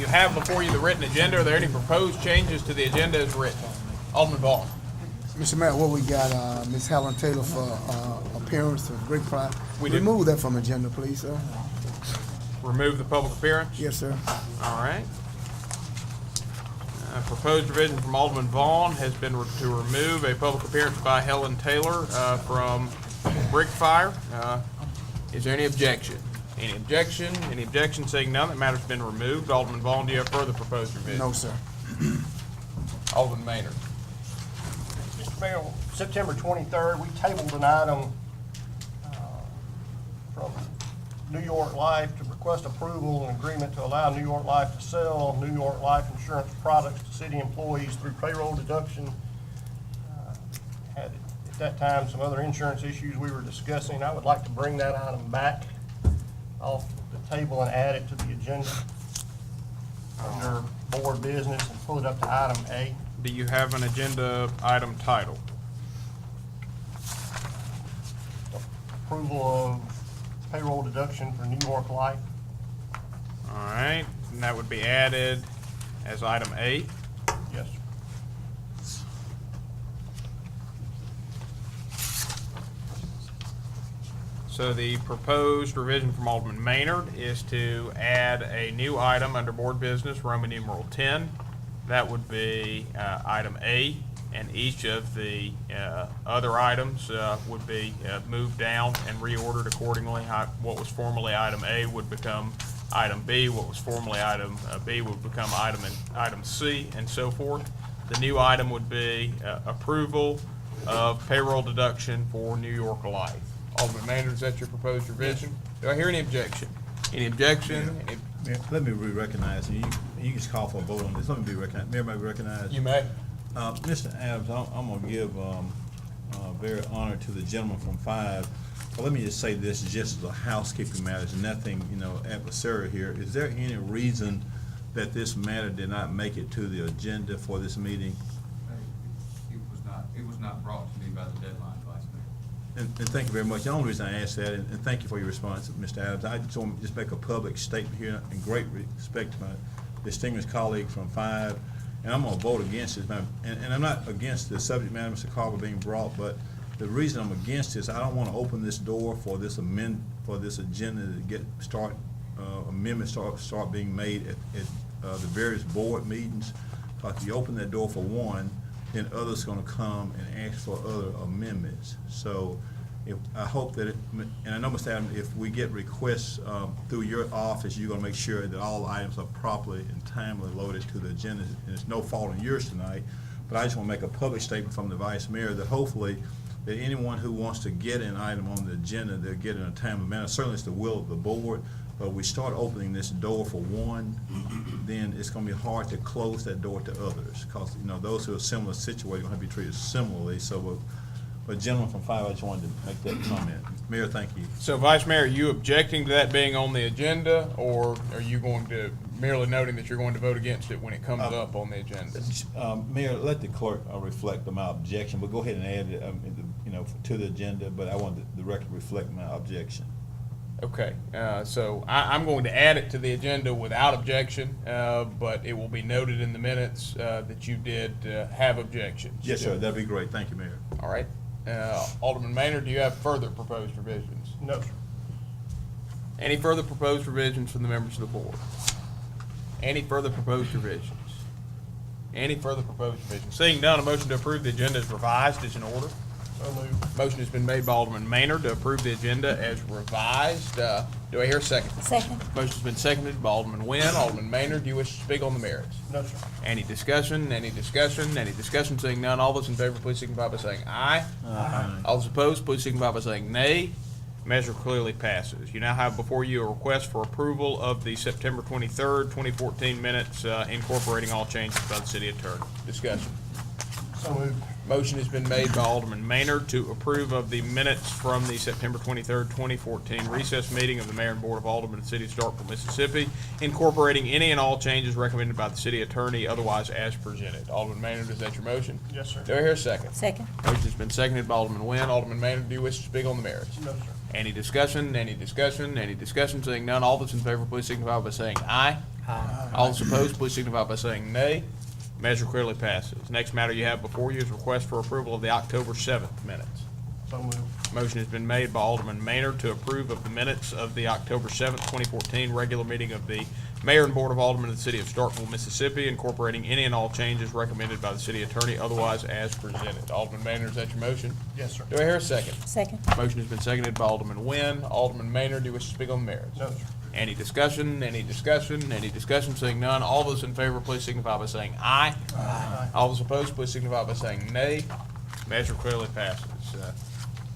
have before you the written agenda. Are there any proposed changes to the agenda as written? Alderman Vaughn. Mr. Mayor, what we got, Ms. Helen Taylor for appearance of Great Pride. We did. Remove that from agenda, please, sir. Remove the public appearance? Yes, sir. All right. Proposed revision from Alderman Vaughn has been to remove a public appearance by Helen Taylor from Brickfire. Is there any objection? Any objection? Any objection? Seeing none, that matter's been removed. Alderman Vaughn, do you have further proposed revision? No, sir. Alderman Maynard. Mr. Mayor, September 23rd, we tabled an item from New York Life to request approval and agreement to allow New York Life to sell New York Life insurance products to city employees through payroll deduction. Had at that time some other insurance issues we were discussing. I would like to bring that item back off the table and add it to the agenda under board business and pull it up to item A. Do you have an agenda item title? Approval of payroll deduction for New York Life. All right, and that would be added as item A. Yes, sir. So the proposed revision from Alderman Maynard is to add a new item under board business, Roman numeral 10. That would be item A, and each of the other items would be moved down and reordered accordingly. What was formerly item A would become item B. What was formerly item B would become item C, and so forth. The new item would be approval of payroll deduction for New York Life. Alderman Maynard, is that your proposed revision? Do I hear any objection? Any objection? Mayor, let me re-recognize, and you just call for a vote on this. Let me be recognized. Mayor, may I be recognized? You may. Mr. Adams, I'm going to give very honor to the gentleman from 5. But let me just say this, just as a housekeeping matter, and nothing, adversarial here. Is there any reason that this matter did not make it to the agenda for this meeting? It was not brought to me by the deadline, Vice Mayor. And thank you very much. The only reason I asked that, and thank you for your response, Mr. Adams, I just want to just make a public statement here in great respect to my distinguished colleague from 5, and I'm going to vote against this. And I'm not against the subject matter, Mr. Carver, being brought, but the reason I'm against this, I don't want to open this door for this agenda to amendments start being made at the various board meetings. If you open that door for one, then others are going to come and ask for other amendments. So I hope that, and I know, Mr. Adams, if we get requests through your office, you're going to make sure that all items are properly and timely loaded to the agenda. And it's no fault of yours tonight, but I just want to make a public statement from the Vice Mayor that hopefully that anyone who wants to get an item on the agenda, they'll get it in a timely manner. Certainly it's the will of the board, but we start opening this door for one, then it's going to be hard to close that door to others, because those who are similar situated are going to be treated similarly. So, but gentleman from 5, I just wanted to make that comment. Mayor, thank you. So, Vice Mayor, are you objecting to that being on the agenda, or are you going to merely noting that you're going to vote against it when it comes up on the agenda? Mayor, let the clerk reflect on my objection, but go ahead and add it, to the agenda. But I want the record to reflect my objection. Okay, so I'm going to add it to the agenda without objection, but it will be noted in the minutes that you did have objections. Yes, sir. That'd be great. Thank you, Mayor. All right. Alderman Maynard, do you have further proposed revisions? No, sir. Any further proposed revisions from the members of the board? Any further proposed revisions? Any further proposed revisions? Seeing none, a motion to approve the agenda as revised is in order. So moved. Motion has been made by Alderman Maynard to approve the agenda as revised. Do I hear a second? Second. Motion's been seconded by Alderman Nguyen. Alderman Maynard, do you wish to speak on the merits? No, sir. Any discussion? Any discussion? Any discussion? Seeing none, all those in favor, please signify by saying aye. Aye. All those opposed, please signify by saying nay. Measure clearly passes. You now have before you a request for approval of the September 23rd, 2014 minutes incorporating all changes by the city attorney. Discussion. So moved. Motion has been made by Alderman Maynard to approve of the minutes from the September 23rd, 2014 recess meeting of the Mayor and Board of Aldermen of the City of Starkville, Mississippi, incorporating any and all changes recommended by the city attorney, otherwise as presented. Alderman Maynard, is that your motion? Yes, sir. Do I hear a second? Second. Motion has been seconded by Alderman Nguyen. Alderman Maynard, do you wish to speak on the merits? No, sir. Any discussion? Any discussion? Any discussion? Seeing none, all those in favor, please signify by saying aye. All those opposed, please signify by saying nay. Measure clearly passes. Next matter you have before you is request for approval of the October 7th minutes. So moved. Motion has been made by Alderman Maynard to approve of the minutes of the October 7th, 2014 regular meeting of the Mayor and Board of Aldermen of the City of Starkville, Mississippi, incorporating any and all changes recommended by the city attorney, otherwise as presented. Alderman Maynard, is that your motion? Yes, sir. Do I hear a second? Second. Motion has been seconded by Alderman Nguyen. Alderman Maynard, do you wish to speak on the merits? No, sir. Any discussion, any discussion, any discussion? Seeing none, all those in favor, please signify by saying aye. Aye. All those opposed, please signify by saying nay. Measure clearly passes.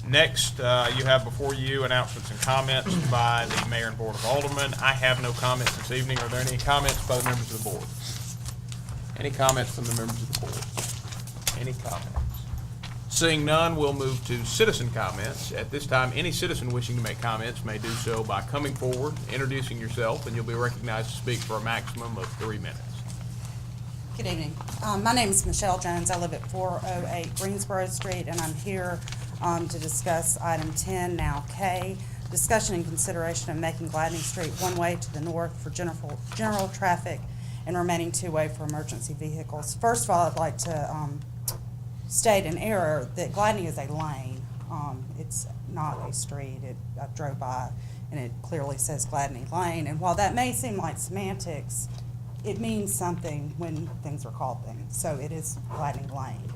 Next, you have before you announcements and comments by the Mayor and Board of Aldermen. I have no comments this evening. Are there any comments by the members of the board? Any comments from the members of the board? Any comments? Seeing none, we'll move to citizen comments. At this time, any citizen wishing to make comments may do so by coming forward, introducing yourself, and you'll be recognized to speak for a maximum of 3 minutes. Good evening. My name is Michelle Jones. I live at 408 Greensboro Street, and I'm here to discuss item 10, now K, discussion and consideration of making Gladney Street one-way to the north for general traffic and remaining two-way for emergency vehicles. First of all, I'd like to state an error that Gladney is a lane. It's not a street. I drove by, and it clearly says Gladney Lane. And while that may seem like semantics, it means something when things are called things. So it is Gladney Lane.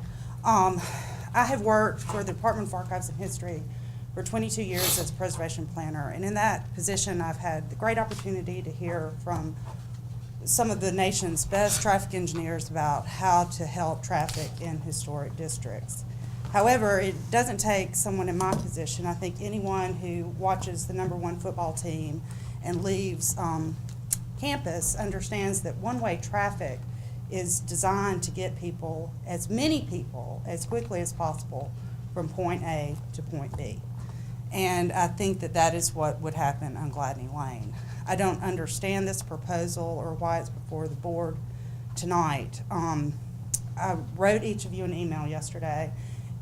I have worked for the Department of Archives and History for 22 years as a preservation planner, and in that position I've had the great opportunity to hear from some of the nation's best traffic engineers about how to help traffic in historic districts. However, it doesn't take someone in my position. I think anyone who watches the #1 football team and leaves campus understands that one-way traffic is designed to get people, as many people, as quickly as possible from point A to point B. And I think that that is what would happen on Gladney Lane. I don't understand this proposal or why it's before the board tonight. I wrote each of you an email yesterday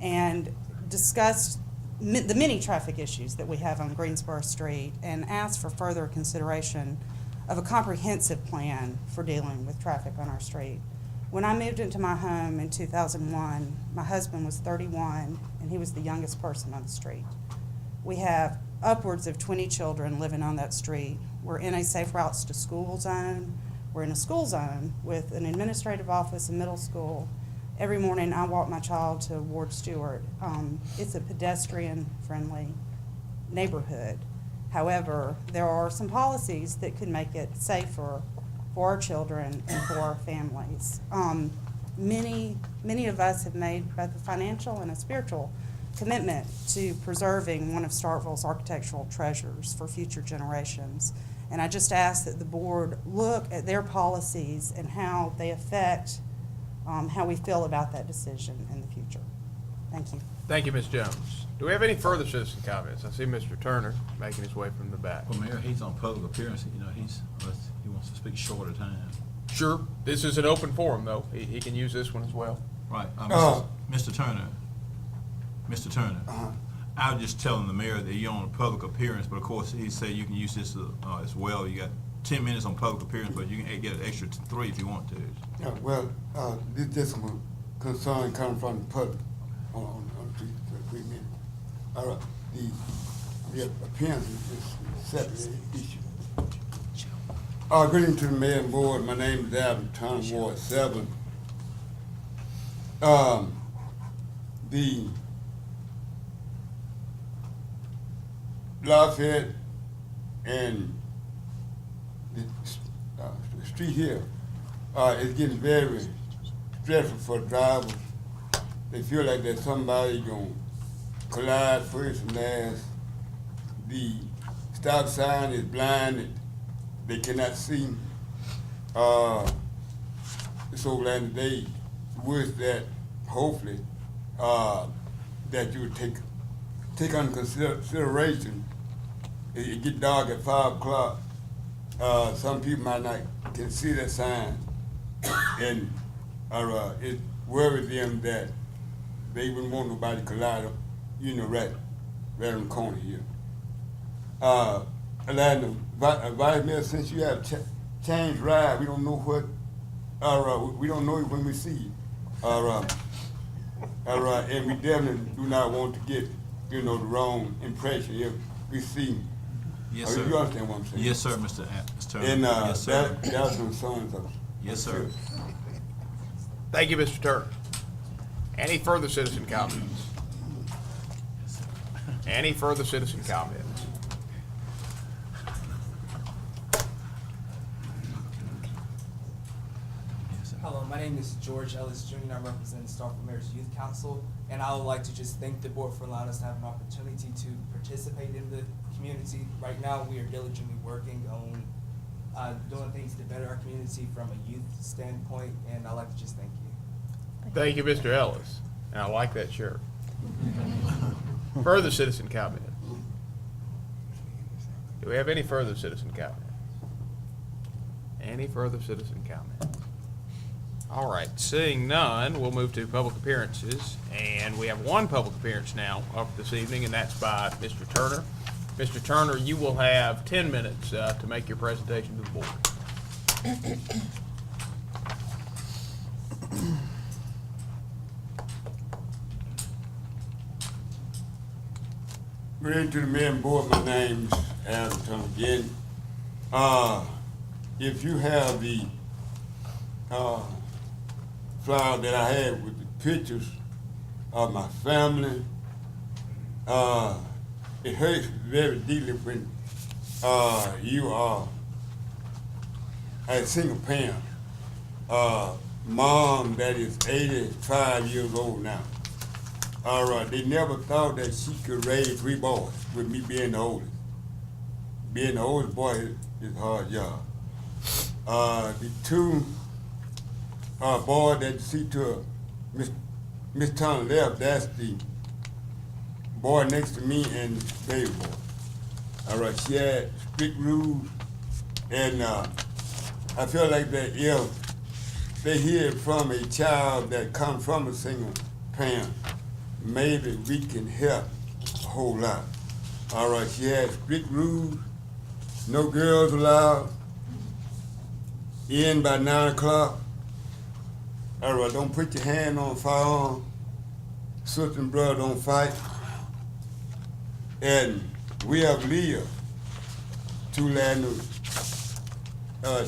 and discussed the many traffic issues that we have on Greensboro Street and asked for further consideration of a comprehensive plan for dealing with traffic on our street. When I moved into my home in 2001, my husband was 31 and he was the youngest person on the street. We have upwards of 20 children living on that street. We're in a safe routes to school zone. We're in a school zone with an administrative office and middle school. Every morning I walk my child to Ward Stewart. It's a pedestrian-friendly neighborhood. However, there are some policies that could make it safer for our children and for our families. Many of us have made both a financial and a spiritual commitment to preserving one of Starkville's architectural treasures for future generations. And I just ask that the board look at their policies and how they affect how we feel about that decision in the future. Thank you. Thank you, Ms. Jones. Do we have any further citizen comments? I see Mr. Turner making his way from the back. Well, Mayor, he's on public appearance, you know, unless he wants to speak shorter time. Sure. This is an open forum, though. He can use this one as well. Right, Mr. Turner, I was just telling the mayor that you're on a public appearance, but of course, he said you can use this as well. You got 10 minutes on public appearance, but you can get an extra 3 if you want to. Yeah, well, this just a concern coming from the public on 3 minutes. All right, the appearance is a separate issue. Good evening to the mayor and board. My name is Adam Turner, Ward 7. The Lafayette and the street here is getting very stressful for drivers. They feel like there's somebody gonna collide first and last. The stop sign is blinded. They cannot see. It's over there today. With that, hopefully, that you would take under consideration. It get dark at 5 o'clock. Some people might not can see that sign, and it worries them that they wouldn't want nobody to collide, right on the corner here. Vice Mayor, since you have change ride, we don't know what, we don't know it when we see it. And we definitely do not want to get, the wrong impression if we see. Yes, You sir. understand what I'm saying? Yes, sir, Mr. Turner. And, Yes, sir. that concerns us. Yes, sir. Thank you, Mr. Turner. Any further citizen comments? Any further citizen comments? Hello, my name is George Ellis Jr. I represent Starkville Mayor's Youth Council, and I would like to just thank the board for allowing us to have an opportunity to participate in the community. Right now, we are diligently working on doing things to better our community from a youth standpoint, and I'd like to just thank you. Thank you, Mr. Ellis, and I like that shirt. Further citizen comment? Do we have any further citizen comment? Any further citizen comment? All right, seeing none, we'll move to public appearances, and we have one public appearance now up this evening, and that's by Mr. Turner. Mr. Turner, you will have 10 minutes to make your presentation to the board. Good evening to the mayor and board. My name's Adam Turner again. If you have the flyer that I had with the pictures of my family, it hurts very deeply when you are a single parent. Mom that is 85 years old now. All right, they never thought that she could raise 3 boys with me being the oldest. Being the oldest boy is a hard job. The 2 boys that you see to Miss Turner left, that's the boy next to me and the baby boy. All right, she had strict rules, and I feel like that if they hear it from a child that comes from a single parent, maybe we can help a whole lot. All right, she had strict rules, no girls allowed, in by 9 o'clock. All right, don't put your hand on a firearm, sister and brother don't fight. And we have lived to land,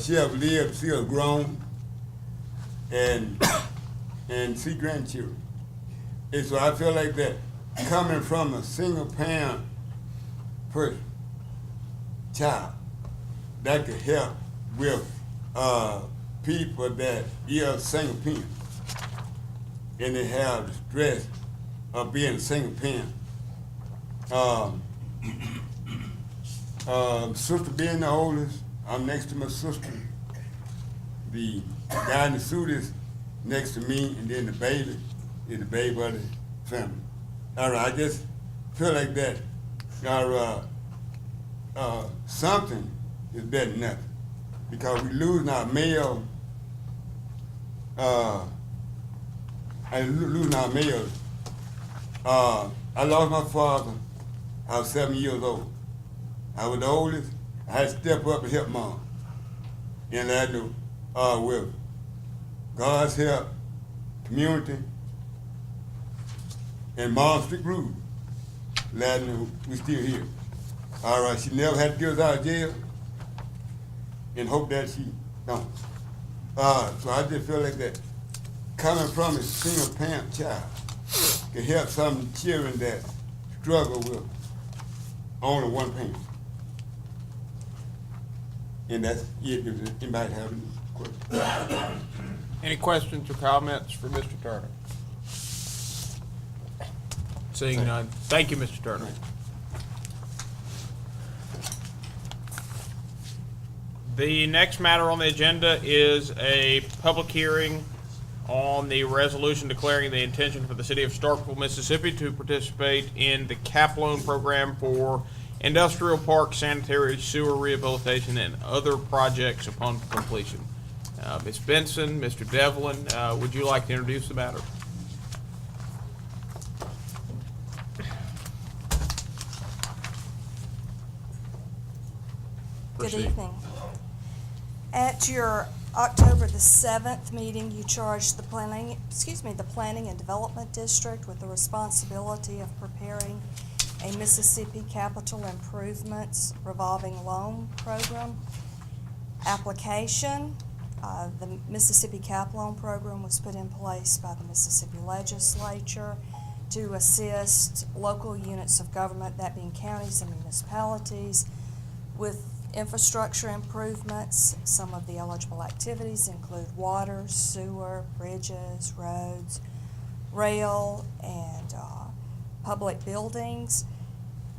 she have lived, she has grown, and see grandchildren. And so I feel like that coming from a single parent person, child, that could help with people that are single parents and they have the stress of being a single parent. Sister being the oldest, I'm next to my sister. The guy in the suit is next to me, and then the baby is the baby of the family. All right, I just feel like that. Something is better than nothing, because we losing our male. Losing our males. I lost my father. I was 7 years old. I was the oldest. I had to step up and help mom. And I do with God's help, community, and mom's strict rules. Glad we still here. All right, she never had to get us out of jail, and hope that she don't. So I just feel like that coming from a single parent child can help some children that struggle with only one parent. And that's it. If anybody have any questions? Any questions or comments for Mr. Turner? Seeing none. Thank you, Mr. Turner. The next matter on the agenda is a public hearing on the resolution declaring the intention for the city of Starkville, Mississippi to participate in the CAP loan program for industrial park sanitary sewer rehabilitation and other projects upon completion. Ms. Benson, Mr. Devlin, would you like to introduce the matter? Good Proceed. evening. At your October the 7th meeting, you charged the Planning and Development District with the responsibility of preparing a Mississippi Capital Improvements Revolving Loan Program application. The Mississippi Cap Loan Program was put in place by the Mississippi Legislature to assist local units of government, that being counties and municipalities, with infrastructure improvements. Some of the eligible activities include water, sewer, bridges, roads, rail, and public buildings.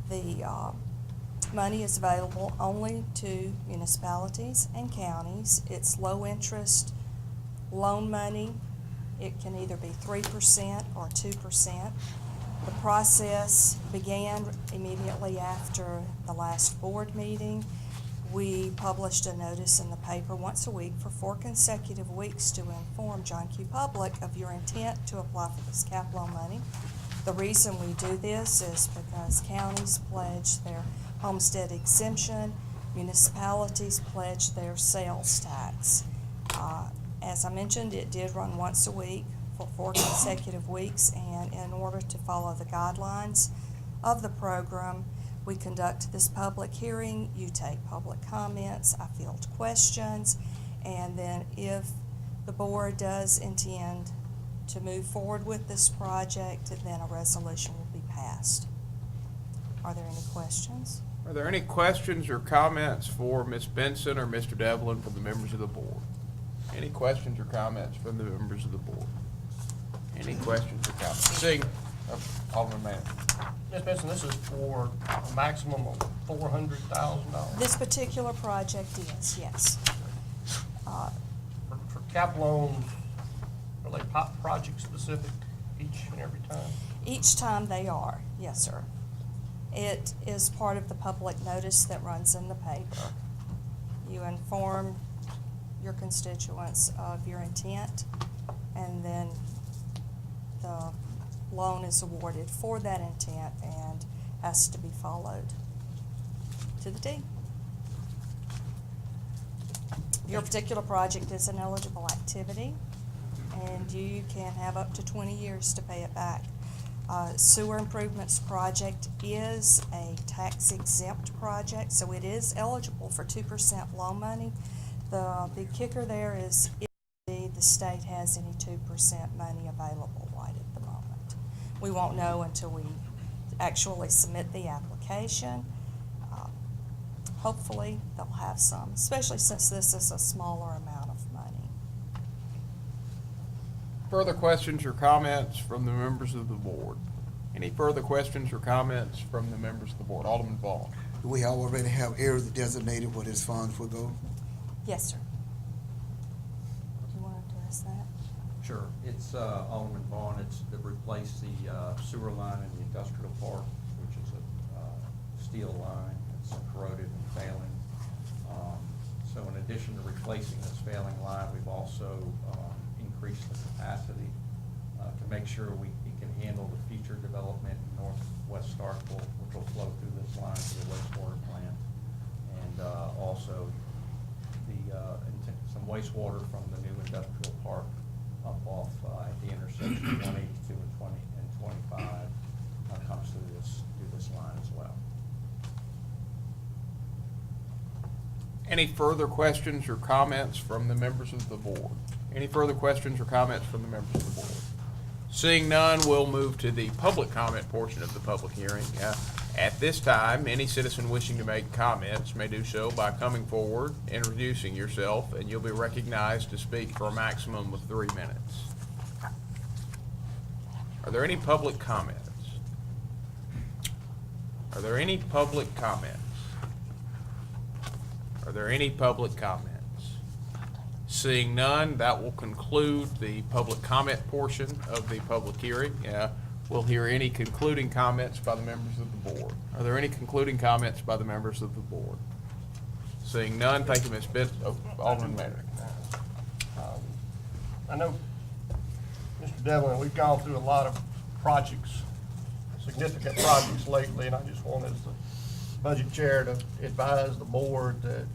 The money is available only to municipalities and counties. It's low interest loan money. It can either be 3% or 2%. The process began immediately after the last board meeting. We published a notice in the paper once a week for 4 consecutive weeks to inform John Q. Public of your intent to apply for this cap loan money. The reason we do this is because counties pledge their homestead exemption, municipalities pledge their sales tax. As I mentioned, it did run once a week for 4 consecutive weeks, and in order to follow the guidelines of the program, we conduct this public hearing, you take public comments, I field questions, and then if the board does intend to move forward with this project, then a resolution will be passed. Are there any questions? Are there any questions or comments for Ms. Benson or Mr. Devlin from the members of the board? Any questions or comments from the members of the board? Any questions or comments? Seeing, Alderman Manning. Ms. Benson, this is for a maximum of $400,000. This particular project is, yes. For cap loans, are they project specific each and every time? Each time they are, yes, sir. It is part of the public notice that runs in the paper. You inform your constituents of your intent, and then the loan is awarded for that intent and has to be followed to the T. Your particular project is an eligible activity, and you can have up to 20 years to pay it back. Sewer improvements project is a tax exempt project, so it is eligible for 2% loan money. The big kicker there is if the state has any 2% money available right at the moment. We won't know until we actually submit the application. Hopefully they'll have some, especially since this is a smaller amount of money. Further questions or comments from the members of the board? Any further questions or comments from the members of the board? Alderman Vaughn. Do we already have areas designated where these funds will go? Yes, sir. Do you want to address that? Sure. It's Alderman Vaughn. It's to replace the sewer line in the industrial park, which is a steel line. It's corroded and failing. So in addition to replacing this failing line, we've also increased the capacity to make sure it can handle the future development in northwest Starkville, which will flow through this line to the wastewater plant, and also some wastewater from the new industrial park up off at the intersection of 182 and 25 comes through this line as well. Any further questions or comments from the members of the board? Any further questions or comments from the members of the board? Seeing none, we'll move to the public comment portion of the public hearing. At this time, any citizen wishing to make comments may do so by coming forward, introducing yourself, and you'll be recognized to speak for a maximum of 3 minutes. Are there any public comments? Are there any public comments? Are there any public comments? Seeing none, that will conclude the public comment portion of the public hearing. We'll hear any concluding comments by the members of the board. Are there any concluding comments by the members of the board? Seeing none, thank you, Ms. Benson. Alderman Manning. I know, Mr. Devlin, we've gone through a lot of projects, significant projects lately, and I just wanted as the budget chair to advise the board that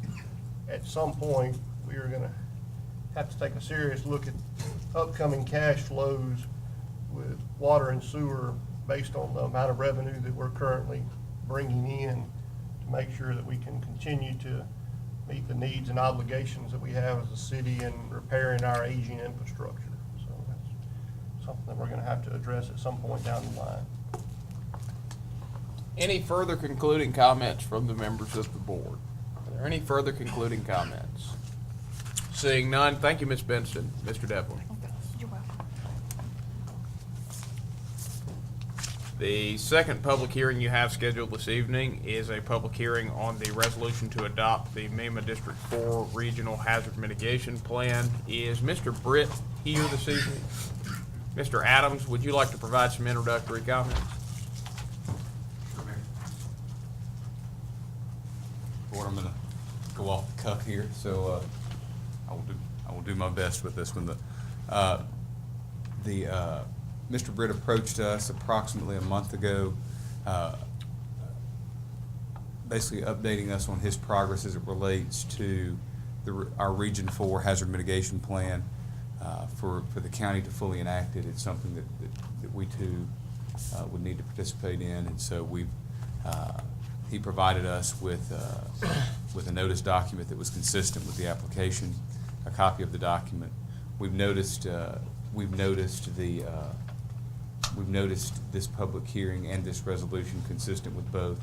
at some point we are gonna have to take a serious look at upcoming cash flows with water and sewer based on the amount of revenue that we're currently bringing in to make sure that we can continue to meet the needs and obligations that we have as a city in repairing our aging infrastructure. So that's something that we're gonna have to address at some point down the line. Any further concluding comments from the members of the board? Are there any further concluding comments? Seeing none, thank you, Ms. Benson. Mr. Devlin. You're welcome. The second public hearing you have scheduled this evening is a public hearing on the resolution to adopt the MEMA District 4 Regional Hazard Mitigation Plan. Is Mr. Britt here this evening? Mr. Adams, would you like to provide some introductory comments? Sure, Mayor. Board, I'm gonna go off the cuff here, so I will do my best with this one. Mr. Britt approached us approximately a month ago, basically updating us on his progress as it relates to our Region 4 Hazard Mitigation Plan. For the county to fully enact it, it's something that we too would need to participate in, and so he provided us with a notice document that was consistent with the application, a copy of the document. We've noticed this public hearing and this resolution consistent with both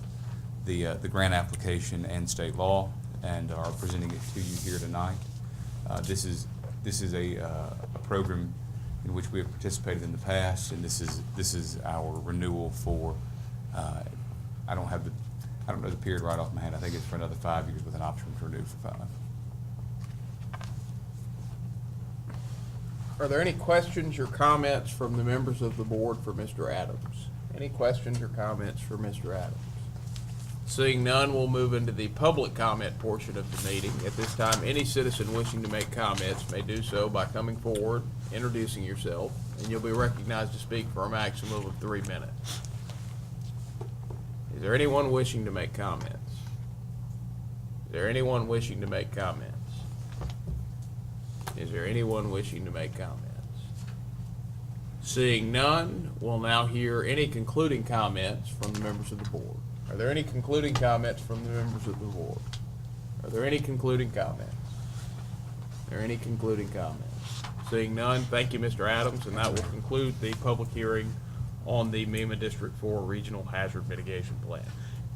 the grant application and state law, and are presenting it to you here tonight. This is a program in which we have participated in the past, and this is our renewal for. I don't know the period right off my head. I think it's for another 5 years with an option to renew for 5. Are there any questions or comments from the members of the board for Mr. Adams? Any questions or comments for Mr. Adams? Seeing none, we'll move into the public comment portion of the meeting. At this time, any citizen wishing to make comments may do so by coming forward, introducing yourself, and you'll be recognized to speak for a maximum of 3 minutes. Is there anyone wishing to make comments? Is there anyone wishing to make comments? Is there anyone wishing to make comments? Seeing none, we'll now hear any concluding comments from the members of the board. Are there any concluding comments from the members of the board? Are there any concluding comments? Are there any concluding comments? Seeing none, thank you, Mr. Adams, and that will conclude the public hearing on the MEMA District 4 Regional Hazard Mitigation Plan.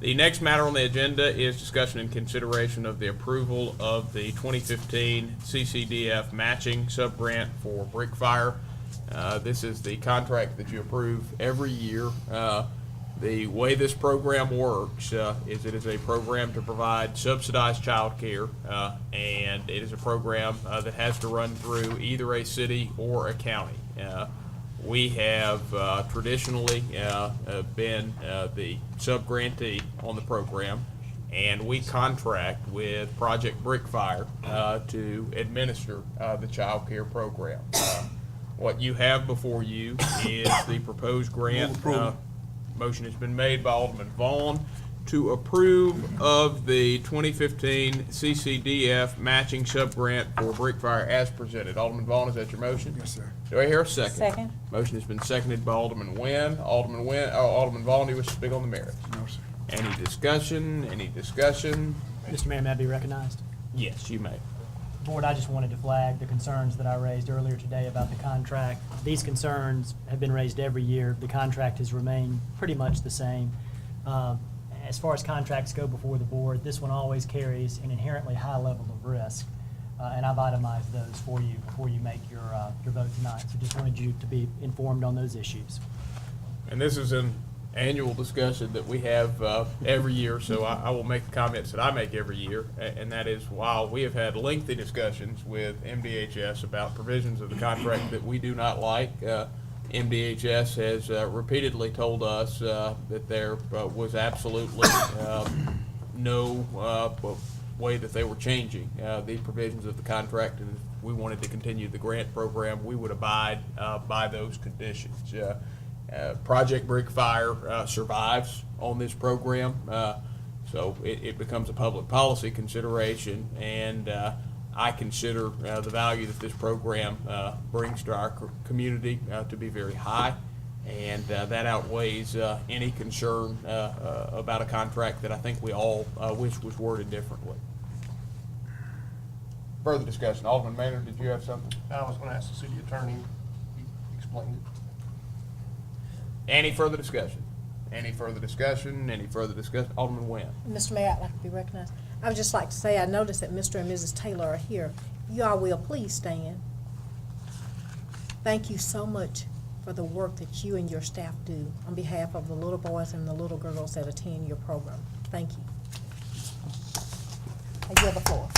The next matter on the agenda is discussion and consideration of the approval of the 2015 CCDF matching sub-grant for brick fire. This is the contract that you approve every year. The way this program works is it is a program to provide subsidized child care, and it is a program that has to run through either a city or a county. We have traditionally been the sub-grantee on the program, and we contract with Project Brickfire to administer the child care program. What you have before you is the proposed grant. Motion has been made by Alderman Vaughn to approve of the 2015 CCDF matching sub-grant for Brickfire as presented. Alderman Vaughn, is that your motion? Yes, sir. Do I hear a second? Second. Motion has been seconded by Alderman Nguyen. Alderman Vaughn, do you wish to speak on the merits? No, sir. Any discussion? Any discussion? Mr. Mayor, may I be recognized? Yes, you may. Board, I just wanted to flag the concerns that I raised earlier today about the contract. These concerns have been raised every year. The contract has remained pretty much the same. As far as contracts go before the board, this one always carries an inherently high level of risk, and I've itemized those for you before you make your vote tonight. So just wanted you to be informed on those issues. And this is an annual discussion that we have every year, so I will make the comments that I make every year, and that is while we have had lengthy discussions with MDHS about provisions of the contract that we do not like, MDHS has repeatedly told us that there was absolutely no way that they were changing the provisions of the contract, and if we wanted to continue the grant program, we would abide by those conditions. Project Brickfire survives on this program, so it becomes a public policy consideration, and I consider the value that this program brings to our community to be very high, and that outweighs any concern about a contract that I think we all wish was worded differently. Further discussion. Alderman Maynard, did you have something? I was gonna ask the city attorney, he explained it. Any further discussion? Any further discussion? Any further discussion? Alderman Nguyen. Mr. Mayor, I'd like to be recognized. I would just like to say, I noticed that Mr. and Mrs. Taylor are here. You all will please stand. Thank you so much for the work that you and your staff do on behalf of the little boys and the little girls that attend your program. Thank you. I yield the floor.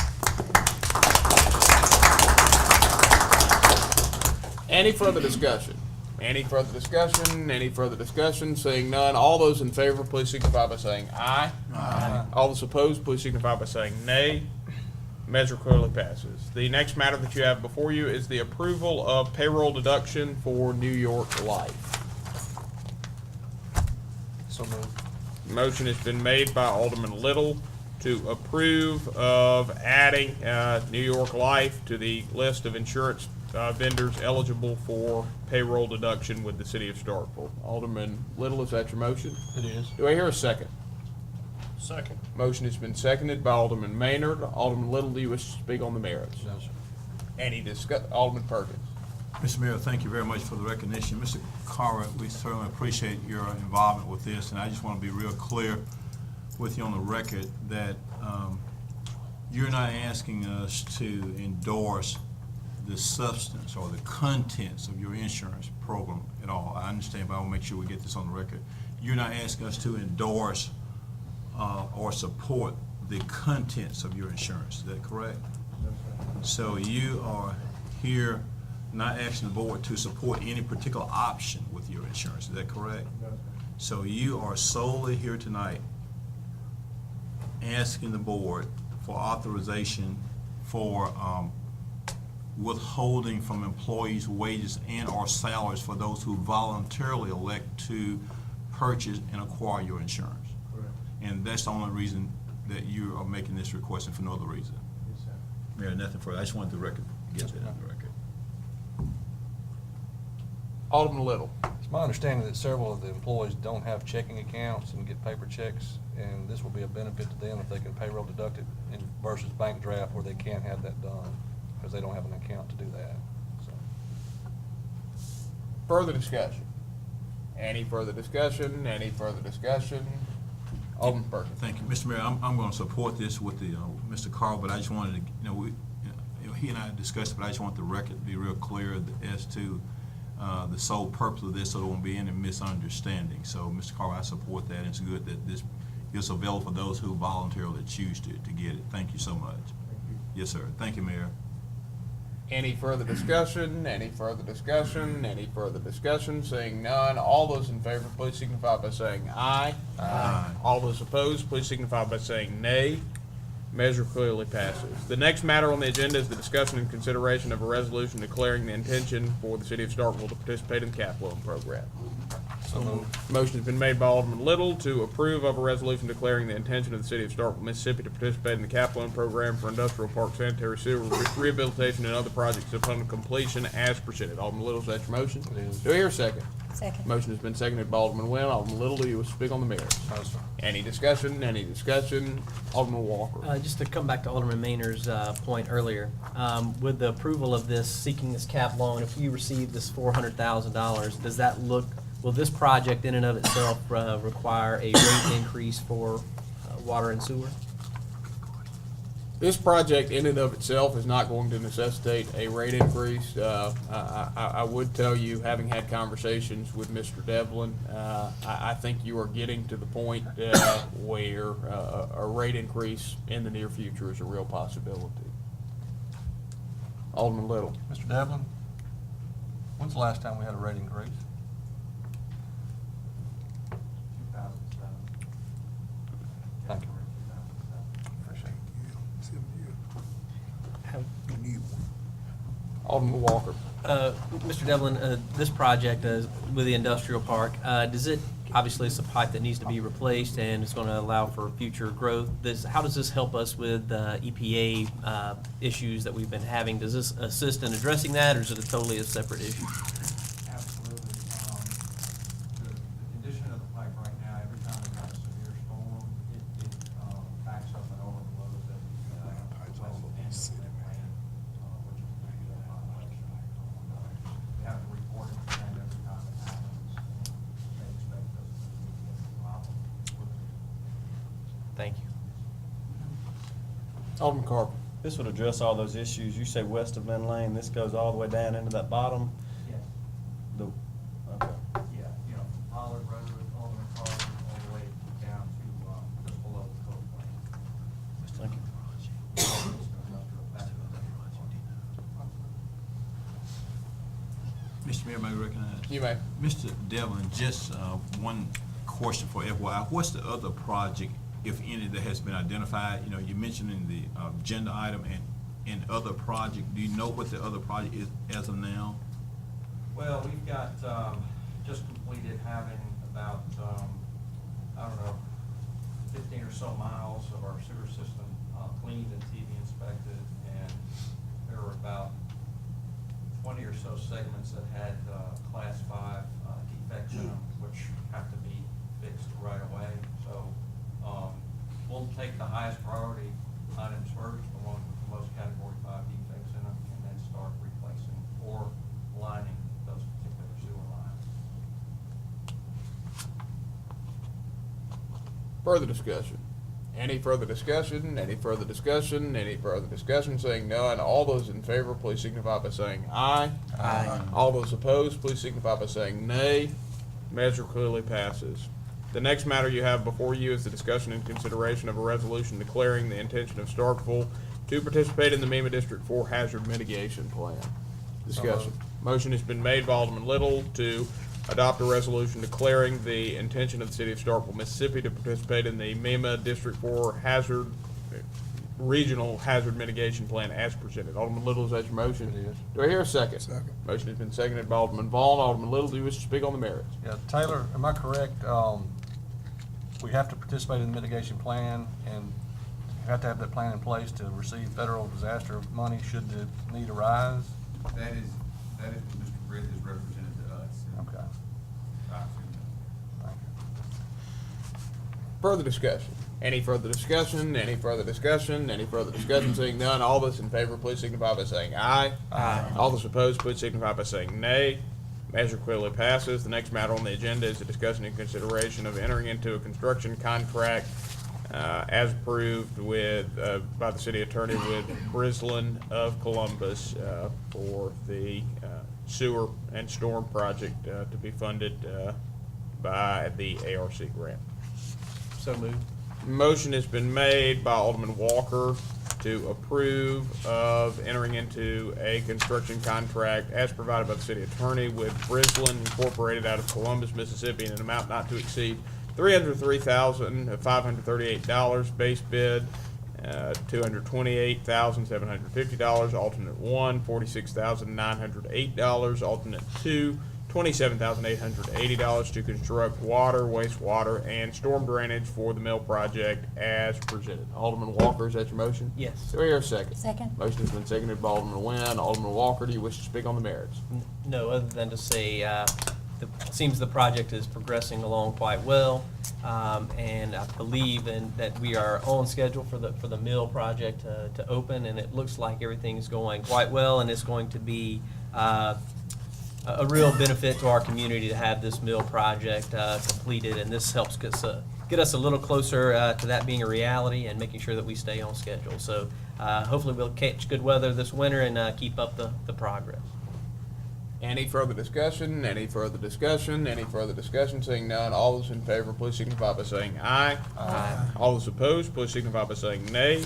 Any further discussion? Any further discussion? Any further discussion? Seeing none, all those in favor, please signify by saying aye. Aye. All those opposed, please signify by saying nay. Measure clearly passes. The next matter that you have before you is the approval of payroll deduction for New York Life. So moved. Motion has been made by Alderman Little to approve of adding New York Life to the list of insurance vendors eligible for payroll deduction with the city of Starkville. Alderman Little, is that your motion? It is. Do I hear a second? Second. Motion has been seconded by Alderman Maynard. Alderman Little, do you wish to speak on the merits? No, sir. Any Alderman Perkins. Mr. Mayor, thank you very much for the recognition. Mr. Carver, we certainly appreciate your involvement with this, and I just want to be real clear with you on the record that you're not asking us to endorse the substance or the contents of your insurance program at all. I understand, but I want to make sure we get this on the record. You're not asking us to endorse or support the contents of your insurance. Is that correct? So you are here not asking the board to support any particular option with your insurance. Is that correct? So you are solely here tonight asking the board for authorization for withholding from employees' wages and or salaries for those who voluntarily elect to purchase and acquire your insurance. Correct. And that's the only reason that you are making this request, and for no other reason. Yes, sir. Mayor, nothing further. I just wanted the record, get that on the record. Alderman Little. It's my understanding that several of the employees don't have checking accounts and get paper checks, and this will be a benefit to them if they can payroll deduct it versus bank draft where they can't have that done because they don't have an account to do that. So. Further discussion? Any further discussion? Any further discussion? Alderman Perkins. Thank you. Mr. Mayor, I'm going to support this with the, Mr. Carl, but I just wanted to, he and I discussed it, but I just want the record to be real clear as to the sole purpose of this so there won't be any misunderstanding. So, Mr. Carl, I support that, and it's good that this is available for those who voluntarily choose to get it. Thank you so much. Thank you. Yes, sir. Thank you, Mayor. Any further discussion? Any further discussion? Any further discussion? Seeing none, all those in favor, please signify by saying aye. Aye. All those opposed, please signify by saying nay. Measure clearly passes. The next matter on the agenda is the discussion and consideration of a resolution declaring the intention for the city of Starkville to participate in the CAP loan program. So moved. Motion has been made by Alderman Little to approve of a resolution declaring the intention of the city of Starkville, Mississippi to participate in the CAP loan program for industrial park sanitary sewer rehabilitation and other projects upon completion as presented. Alderman Little, is that your motion? It is. Do I hear a second? Second. Motion has been seconded by Alderman Nguyen. Alderman Little, do you wish to speak on the merits? No, sir. Any discussion? Any discussion? Alderman Walker. Just to come back to Alderman Maynard's point earlier, with the approval of this, seeking this cap loan, if we receive this $400,000, does that will this project in and of itself require a rate increase for water and sewer? This project in and of itself is not going to necessitate a rate increase. I would tell you, having had conversations with Mr. Devlin, I think you are getting to the point where a rate increase in the near future is a real possibility. Alderman Little. Mr. Devlin, when's the last time we had a rate increase? 2007. Thank you. Appreciate it. You need one. Alderman Walker. Mr. Devlin, this project with the industrial park, obviously it's a pipe that needs to be replaced and it's going to allow for future growth. How does this help us with EPA issues that we've been having? Does this assist in addressing that, or is it a separate issue? Absolutely. The condition of the pipe right now, every time we have a severe storm, it backs up and overflows at the west end of the land, which is a big violation. We have to report it to them every time it happens, and they expect us to remediate the problem. Thank you. Alderman Carper, this would address all those issues. You say west of Lynn Lane, this goes all the way down into that bottom? Yes. Okay. Yeah, from Pollard Road, Alderman Carter, all the way down to just below the coal plant. Thank you. Mr. Mayor, may I recognize? You may. Mr. Devlin, just one question for FYI. What's the other project, if any, that has been identified? You mentioned in the agenda item and in other project. Do you know what the other project is as of now? Well, we've got, just completed having about, 15 or so miles of our sewer system cleaned and TV inspected, and there were about 20 or so segments that had class 5 defects in them, which have to be fixed right away. So we'll take the highest priority items first, the ones with the most category 5 defects in them, and then start replacing or lining those particular sewer lines. Further discussion? Any further discussion? Any further discussion? Any further discussion? Saying none. All those in favor, please signify by saying aye. Aye. All those opposed, please signify by saying nay. Measure clearly passes. The next matter you have before you is the discussion and consideration of a resolution declaring the intention of Starkville to participate in the MEMA District 4 Hazard Mitigation Plan. Discussion. Motion has been made by Alderman Little to adopt a resolution declaring the intention of the city of Starkville, Mississippi to participate in the MEMA District 4 Regional Hazard Mitigation Plan as presented. Alderman Little, is that your motion? It is. Do I hear a second? Second. Motion has been seconded by Alderman Vaughn. Alderman Little, do you wish to speak on the merits? Yeah, Taylor, am I correct? We have to participate in the mitigation plan, and you have to have that plan in place to receive federal disaster money should the need arise? That is what Mr. Britt has represented to us. Okay. Thank you. Further discussion? Any further discussion? Any further discussion? Any further discussion? Seeing none, all those in favor, please signify by saying aye. Aye. All those opposed, please signify by saying nay. Measure clearly passes. The next matter on the agenda is the discussion and consideration of entering into a construction contract as approved by the city attorney with Brislin of Columbus for the sewer and storm project to be funded by the ARC grant. So moved. Motion has been made by Alderman Walker to approve of entering into a construction contract as provided by the city attorney with Brislin Incorporated out of Columbus, Mississippi, in an amount not to exceed $303,538. Base bid, $228,750. Alternate 1, $46,908. Alternate 2, $27,880 to construct water, wastewater, and storm drainage for the mill project as presented. Alderman Walker, is that your motion? Yes. Do I hear a second? Second. Motion has been seconded by Alderman Nguyen. Alderman Walker, do you wish to speak on the merits? No, other than to say, it seems the project is progressing along quite well, and I believe that we are on schedule for the mill project to open, and it looks like everything's going quite well, and it's going to be a real benefit to our community to have this mill project completed, and this helps get us a little closer to that being a reality and making sure that we stay on schedule. So hopefully we'll catch good weather this winter and keep up the progress. Any further discussion? Any further discussion? Any further discussion? Seeing none, all those in favor, please signify by saying aye. Aye. All those opposed, please signify by saying nay.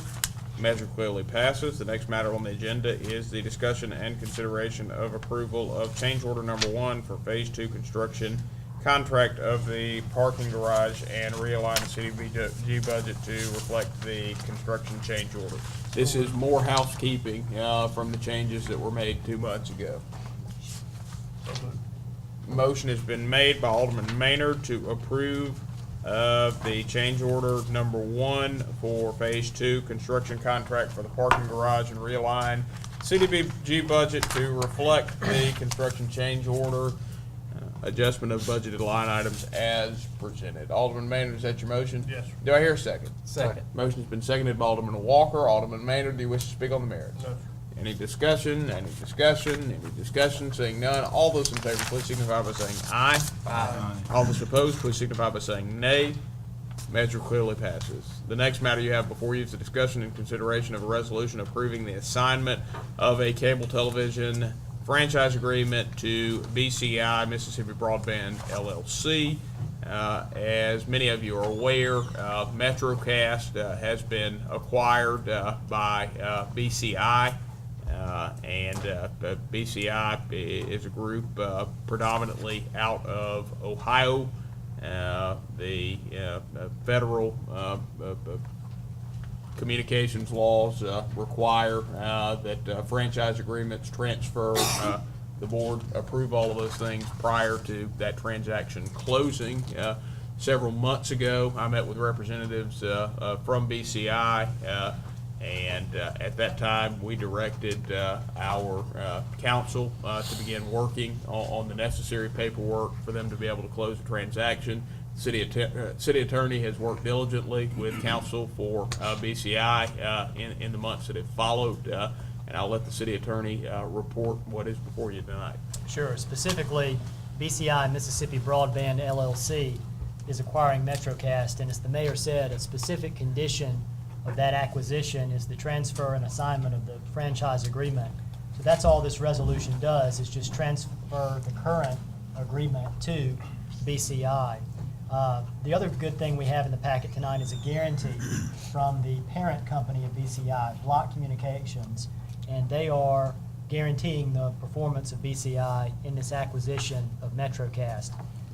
Measure clearly passes. The next matter on the agenda is the discussion and consideration of approval of change order number 1 for Phase 2 construction contract of the parking garage and realign the CDBG budget to reflect the construction change order. This is more housekeeping from the changes that were made 2 months ago. Motion has been made by Alderman Maynard to approve of the change order number 1 for Phase 2 construction contract for the parking garage and realign CDBG budget to reflect the construction change order, adjustment of budgeted line items as presented. Alderman Maynard, is that your motion? Yes, sir. Do I hear a second? Second. Motion's been seconded by Alderman Walker. Alderman Maynard, do you wish to speak on the merits? No, sir. Any discussion? Any discussion? Any discussion? Seeing none, all those in favor, please signify by saying aye. Aye. All those opposed, please signify by saying nay. Measure clearly passes. The next matter you have before you is the discussion and consideration of a resolution approving the assignment of a cable television franchise agreement to BCI, Mississippi Broadband LLC. As many of you are aware, MetroCast has been acquired by BCI. BCI is a group predominantly out of Ohio. The federal communications laws require that franchise agreements transfer. The board approve all of those things prior to that transaction closing. Several months ago, I met with representatives from BCI, and at that time, we directed our counsel to begin working on the necessary paperwork for them to be able to close the transaction. City attorney has worked diligently with counsel for BCI in the months that have followed, and I'll let the city attorney report what is before you tonight. Sure. Specifically, BCI Mississippi Broadband LLC is acquiring MetroCast, and as the mayor said, a specific condition of that acquisition is the transfer and assignment of the franchise agreement. So that's all this resolution does, is just transfer the current agreement to BCI. The other good thing we have in the packet tonight is a guarantee from the parent company of BCI, Block Communications, and they are guaranteeing the performance of BCI in this acquisition of MetroCast.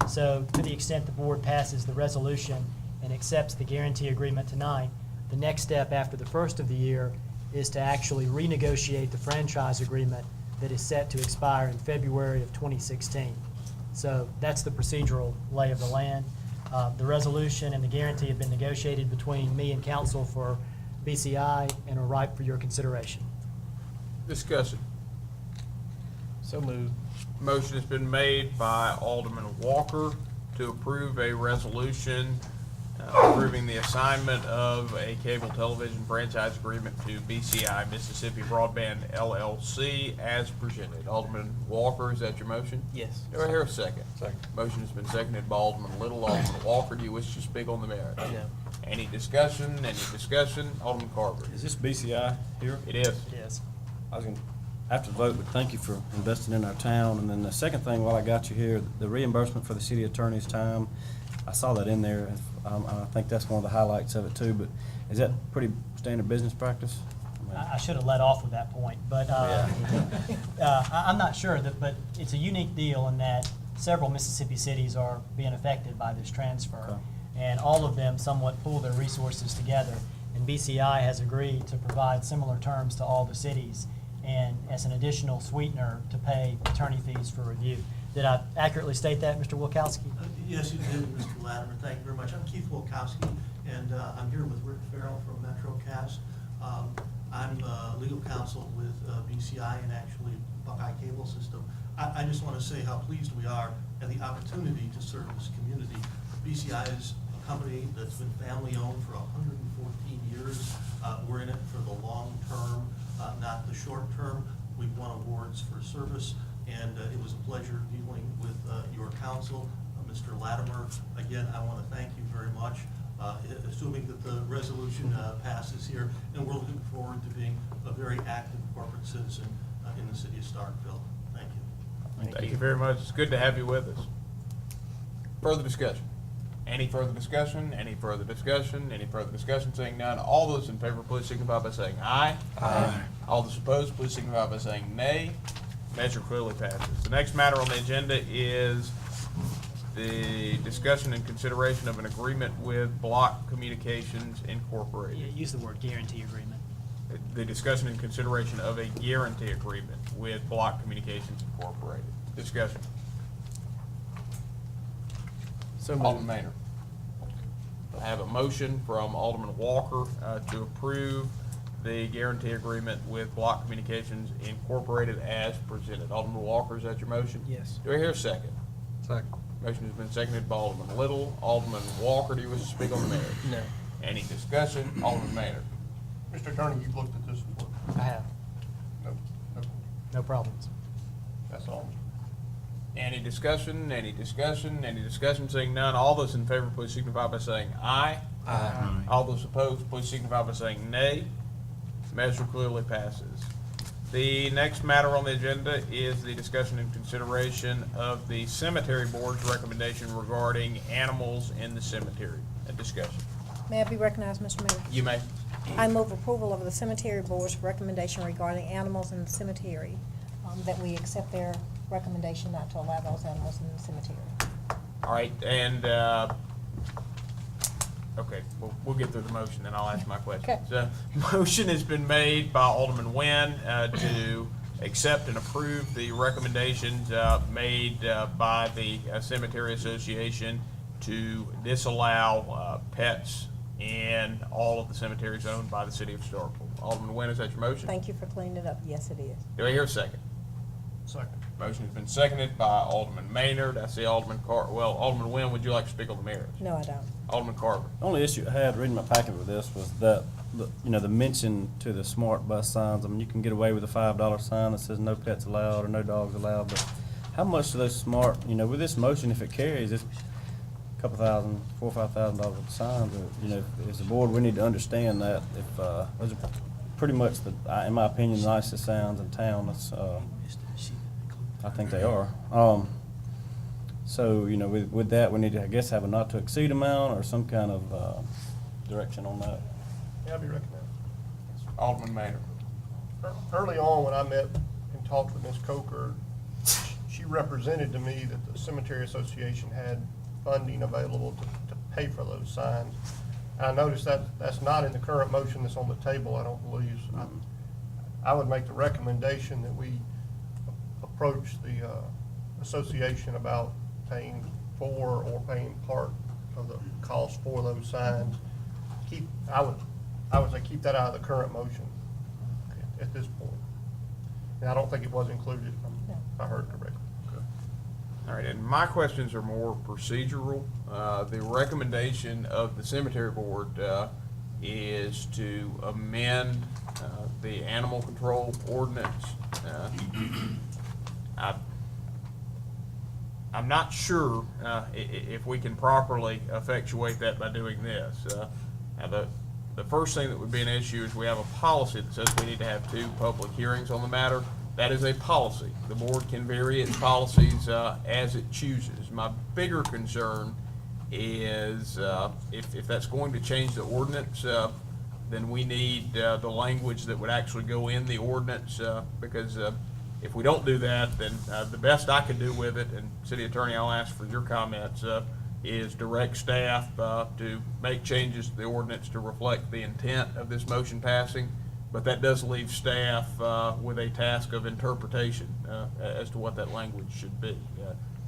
So to the extent the board passes the resolution and accepts the guarantee agreement tonight, the next step after the first of the year is to actually renegotiate the franchise agreement that is set to expire in February of 2016. So that's the procedural lay of the land. The resolution and the guarantee have been negotiated between me and counsel for BCI and are ripe for your consideration. Discussion. So moved. Motion has been made by Alderman Walker to approve a resolution approving the assignment of a cable television franchise agreement to BCI Mississippi Broadband LLC as presented. Alderman Walker, is that your motion? Yes. Do I hear a second? Second. Motion has been seconded by Alderman Little. Alderman Walker, do you wish to speak on the merits? No. Any discussion? Any discussion? Alderman Carver. Is this BCI here? It is. It is. I was gonna have to vote, but thank you for investing in our town. And then the second thing, while I got you here, the reimbursement for the city attorney's time, I saw that in there. I think that's one of the highlights of it too, but is that pretty standard business practice? I should have let off with that point, but I'm not sure, but it's a unique deal in that several Mississippi cities are being affected by this transfer. Okay. And all of them somewhat pool their resources together. And BCI has agreed to provide similar terms to all the cities and as an additional sweetener to pay attorney fees for review. Did I accurately state that, Mr. Wilkowski? Yes, you did, Mr. Latimer. Thank you very much. I'm Keith Wilkowski, and I'm here with Rick Farrell from MetroCast. I'm legal counsel with BCI and actually Buckeye Cable System. I just want to say how pleased we are at the opportunity to serve this community. BCI is a company that's been family-owned for 114 years. We're in it for the long term, not the short term. We've won awards for service, and it was a pleasure dealing with your counsel, Mr. Latimer. Again, I want to thank you very much, assuming that the resolution passes here, and we're looking forward to being a very active corporate citizen in the city of Starkville. Thank you. Thank you very much. It's good to have you with us. Further discussion? Any further discussion? Any further discussion? Any further discussion? Seeing none, all those in favor, please signify by saying aye. Aye. All those opposed, please signify by saying nay. Measure clearly passes. The next matter on the agenda is the discussion and consideration of an agreement with Block Communications Incorporated. Use the word guarantee agreement. The discussion and consideration of a guarantee agreement with Block Communications Incorporated. Discussion. So moved. Alderman Maynard. I have a motion from Alderman Walker to approve the guarantee agreement with Block Communications Incorporated as presented. Alderman Walker, is that your motion? Yes. Do I hear a second? Second. Motion has been seconded by Alderman Little. Alderman Walker, do you wish to speak on the merits? No. Any discussion? Alderman Maynard. Mr. Attorney, you've looked at this before? I have, No, no problems. that's all. Any discussion? Any discussion? Any discussion? Seeing none, all those in favor, please signify by saying aye. Aye. All those opposed, please signify by saying nay. Measure clearly passes. The next matter on the agenda is the discussion and consideration of the cemetery board's recommendation regarding animals in the cemetery. A discussion. May I be recognized, Mr. Mayor? You may. I move approval of the cemetery board's recommendation regarding animals in the cemetery, that we accept their recommendation not to allow those animals in the cemetery. All right, and, okay, we'll get through the motion, then I'll ask my question. Okay. So, motion has been made by Alderman Nguyen to accept and approve the recommendations made by the Cemetery Association to disallow pets in all of the cemeteries owned by the city of Starkville. Alderman Nguyen, is that your motion? Thank you for cleaning it up. Yes, it is. Do I hear a second? Second. Motion has been seconded by Alderman Maynard. I see Alderman Alderman Nguyen, would you like to speak on the merits? No, I don't. Alderman Carver. The only issue I had reading my packet with this was that, the mention to the smart bus signs. I mean, you can get away with a $5 sign that says no pets allowed or no dogs allowed, but how much do those smart, with this motion, if it carries, it's a couple $4,000 or $5,000 worth of signs, as a board, we need to understand that if, those are pretty much in my opinion, the nicest sounds in town. That's, I think they are. So, with that, we need to, I guess, have a not to exceed amount or some kind of direction on that. May I be recognized? Alderman Maynard. Early on, when I met and talked with Ms. Coker, she represented to me that the Cemetery Association had funding available to pay for those signs. And I noticed that that's not in the current motion that's on the table, I don't believe. I would make the recommendation that we approach the association about paying for or paying part of the cost for those signs. I would say keep that out of the current motion at this point. And I don't think it was included, if I heard correctly. All right, and my questions are more procedural. The recommendation of the cemetery board is to amend the animal control ordinance. I'm not sure if we can properly effectuate that by doing this. Now, the first thing that would be an issue is we have a policy that says we need to have 2 public hearings on the matter. That is a policy. The board can vary its policies as it chooses. My bigger concern is if that's going to change the ordinance, then we need the language that would actually go in the ordinance because if we don't do that, then the best I could do with it, and City Attorney, I'll ask for your comments, is direct staff to make changes to the ordinance to reflect the intent of this motion passing. But that does leave staff with a task of interpretation as to what that language should be.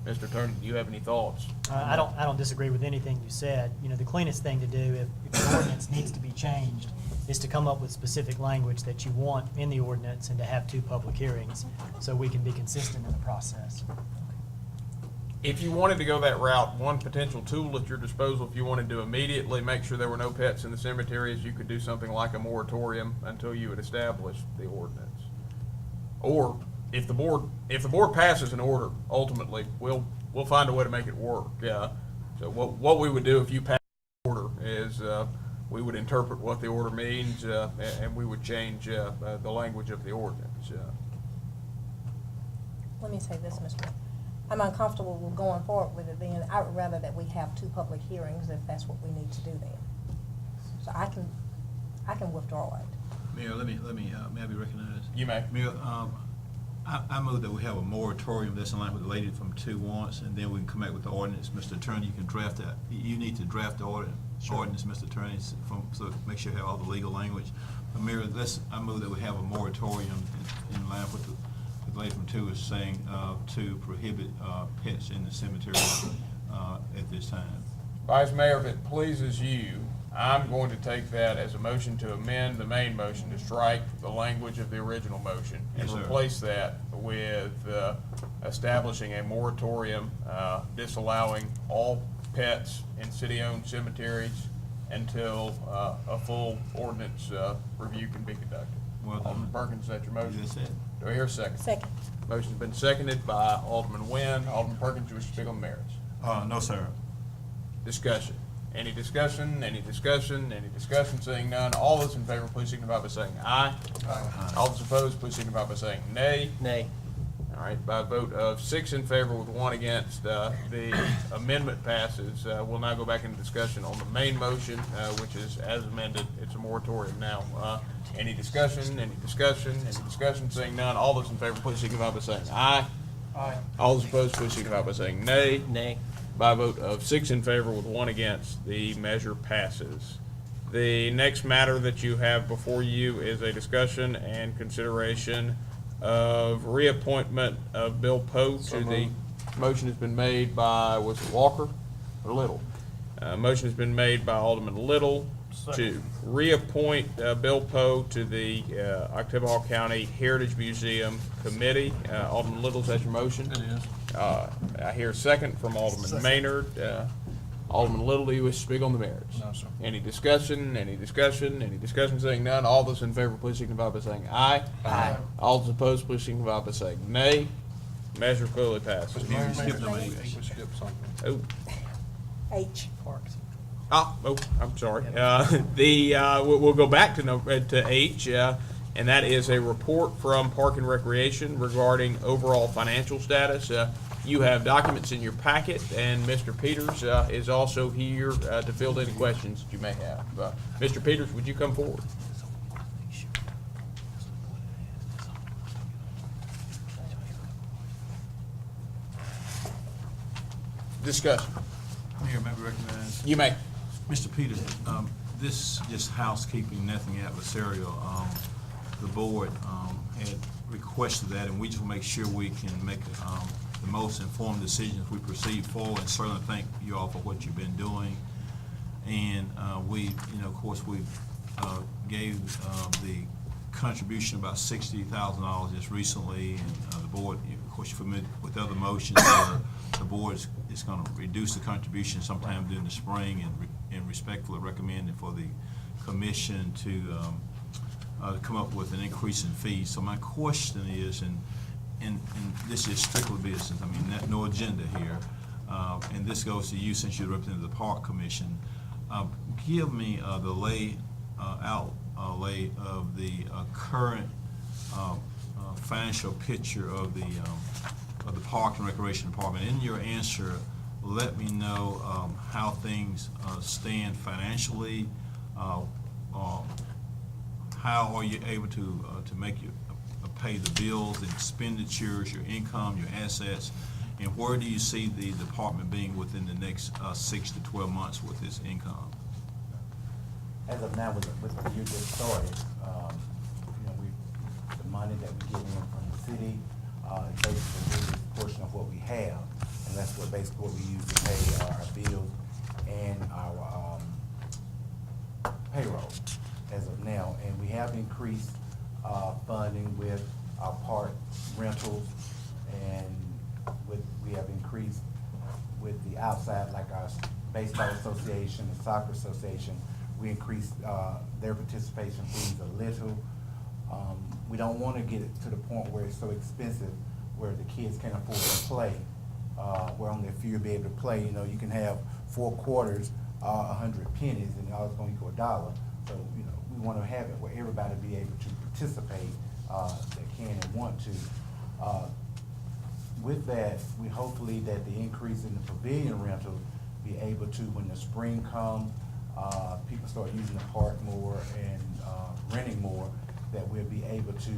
Mr. Attorney, do you have any thoughts? I don't disagree with anything you said. The cleanest thing to do if the ordinance needs to be changed is to come up with specific language that you want in the ordinance and to have 2 public hearings so we can be consistent in the process. If you wanted to go that route, one potential tool at your disposal, if you wanted to immediately make sure there were no pets in the cemeteries, you could do something like a moratorium until you had established the ordinance. Or if the board passes an order, ultimately, we'll find a way to make it work. So what we would do if you pass the order is we would interpret what the order means and we would change the language of the ordinance. Let me say this, Mr. Mayor. I'm uncomfortable with going forward with it then. I would rather that we have 2 public hearings if that's what we need to do then. So I can withdraw it. Mayor, may I be recognized? You may. Mayor, I move that we have a moratorium that's in line with the lady from 2 wants, and then we can come back with the ordinance. Mr. Attorney, you can draft that. You need to draft the ordinance, Mr. Attorney, so make sure you have all the legal language. Mayor, I move that we have a moratorium in line with the lady from two is saying, to prohibit, pets in the cemetery, at this time. Vice Mayor, if it pleases you, I'm going to take that as a motion to amend the main motion to strike the language of the original motion and Yes, sir. replace that with establishing a moratorium disallowing all pets in city-owned cemeteries until a full ordinance review can be conducted. Well done. Alderman Perkins, is that your motion? That's it. Do I hear a second? Second. Motion's been seconded by Alderman Nguyen. Alderman Perkins, you wish to speak on the merits? No, sir. Discussion. Any discussion? Any discussion? Any discussion? Seeing none. All those in favor, please signify by saying aye. Aye. All those opposed, please signify by saying nay. Nay. All right, by a vote of 6 in favor with 1 against, the amendment passes. We'll now go back into discussion on the main motion, which is as amended. It's a moratorium now. Any discussion? Any discussion? Any discussion? Seeing none. All those in favor, please signify by saying aye. Aye. All those opposed, please signify by saying nay. Nay. By a vote of 6 in favor with 1 against, the measure passes. The next matter that you have before you is a discussion and consideration of reappointment of Bill Poe to the, motion has been made by, was it Walker or Little? Motion has been made by Alderman Little to Second. reappoint Bill Poe to the Oktibbeha County Heritage Museum Committee. Alderman Little, is that your motion? It is. I hear a second from Alderman Maynard. Alderman Little, do you wish to speak on the merits? No, sir. Any discussion, any discussion, any discussion? Seeing none, all those in favor, please signify by saying aye. Aye. All those opposed, please signify by saying nay. Measure clearly passes. Mr. Mayor, you skipped number I 8. think we skipped something. Oh, H. I'm sorry. We'll go back to H, and that is a report from Park and Recreation regarding overall financial status. You have documents in your packet, and Mr. Peters is also here to field any questions that you may have. Mr. Peters, would you come forward? Discussion. Mayor, may I be recognized? You may. Mr. Peters, this just housekeeping, nothing adversarial. The board had requested that, and we just want to make sure we can make the most informed decisions we proceed forward, and certainly thank you all for what you've been doing. And we, of course, we gave the contribution about $60,000 just recently, and the board, of course, you're familiar with other motions where the board is going to reduce the contribution sometime during the spring, and respectfully recommending for the commission to come up with an increase in fees. So my question is, and this is strictly business, I mean, no agenda here, and this goes to you since you're representing the Park Commission. Give me the lay of the current financial picture of the Park and Recreation Department. In your answer, let me know how things stand financially. How are you able to make you pay the bills, the expenditures, your income, your assets, and where do you see the department being within the next 6 to 12 months with this income? As of now, with the year just started, the money that we get in from the city is basically the biggest portion of what we have, and that's basically what we use to pay our bills and our payroll as of now. And we have increased funding with our park rentals, and we have increased with the outside, like our baseball association, the soccer association. We increased their participation fees a little. We don't want to get it to the point where it's so expensive where the kids can't afford to play, where only a few will be able to play. You can have 4 quarters, 100 pennies, and all it's going to equal $1. So, we want to have it where everybody be able to participate that can and want to. With that, we hopefully that the increase in the pavilion rental be able to, when the spring comes, people start using the park more and renting more, that we'll be able to,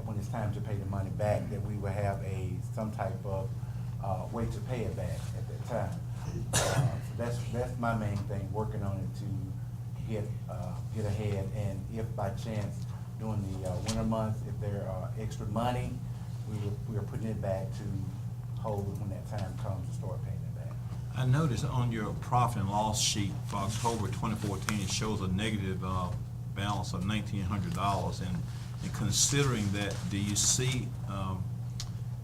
when it's time to pay the money back, that we will have some type of way to pay it back at that time. So that's my main thing, working on it to get ahead. And if by chance during the winter months, if there are extra money, we are putting it back to hold when that time comes to start paying it back. I noticed on your profit and loss sheet for October 2014, it shows a negative balance of $1,900. And considering that, do you see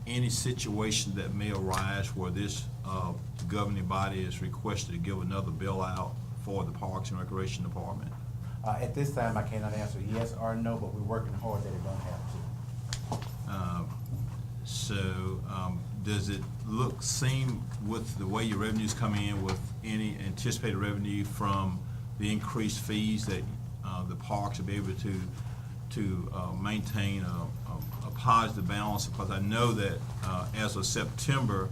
any situation that may arise where this governing body is requested to give another bill out for the Parks and Recreation Department? At this time, I cannot answer yes or no, but we're working hard that it don't have to. So does it seem with the way your revenues come in, with any anticipated revenue from the increased fees, that the parks will be able to maintain a positive balance? Because I know that as of September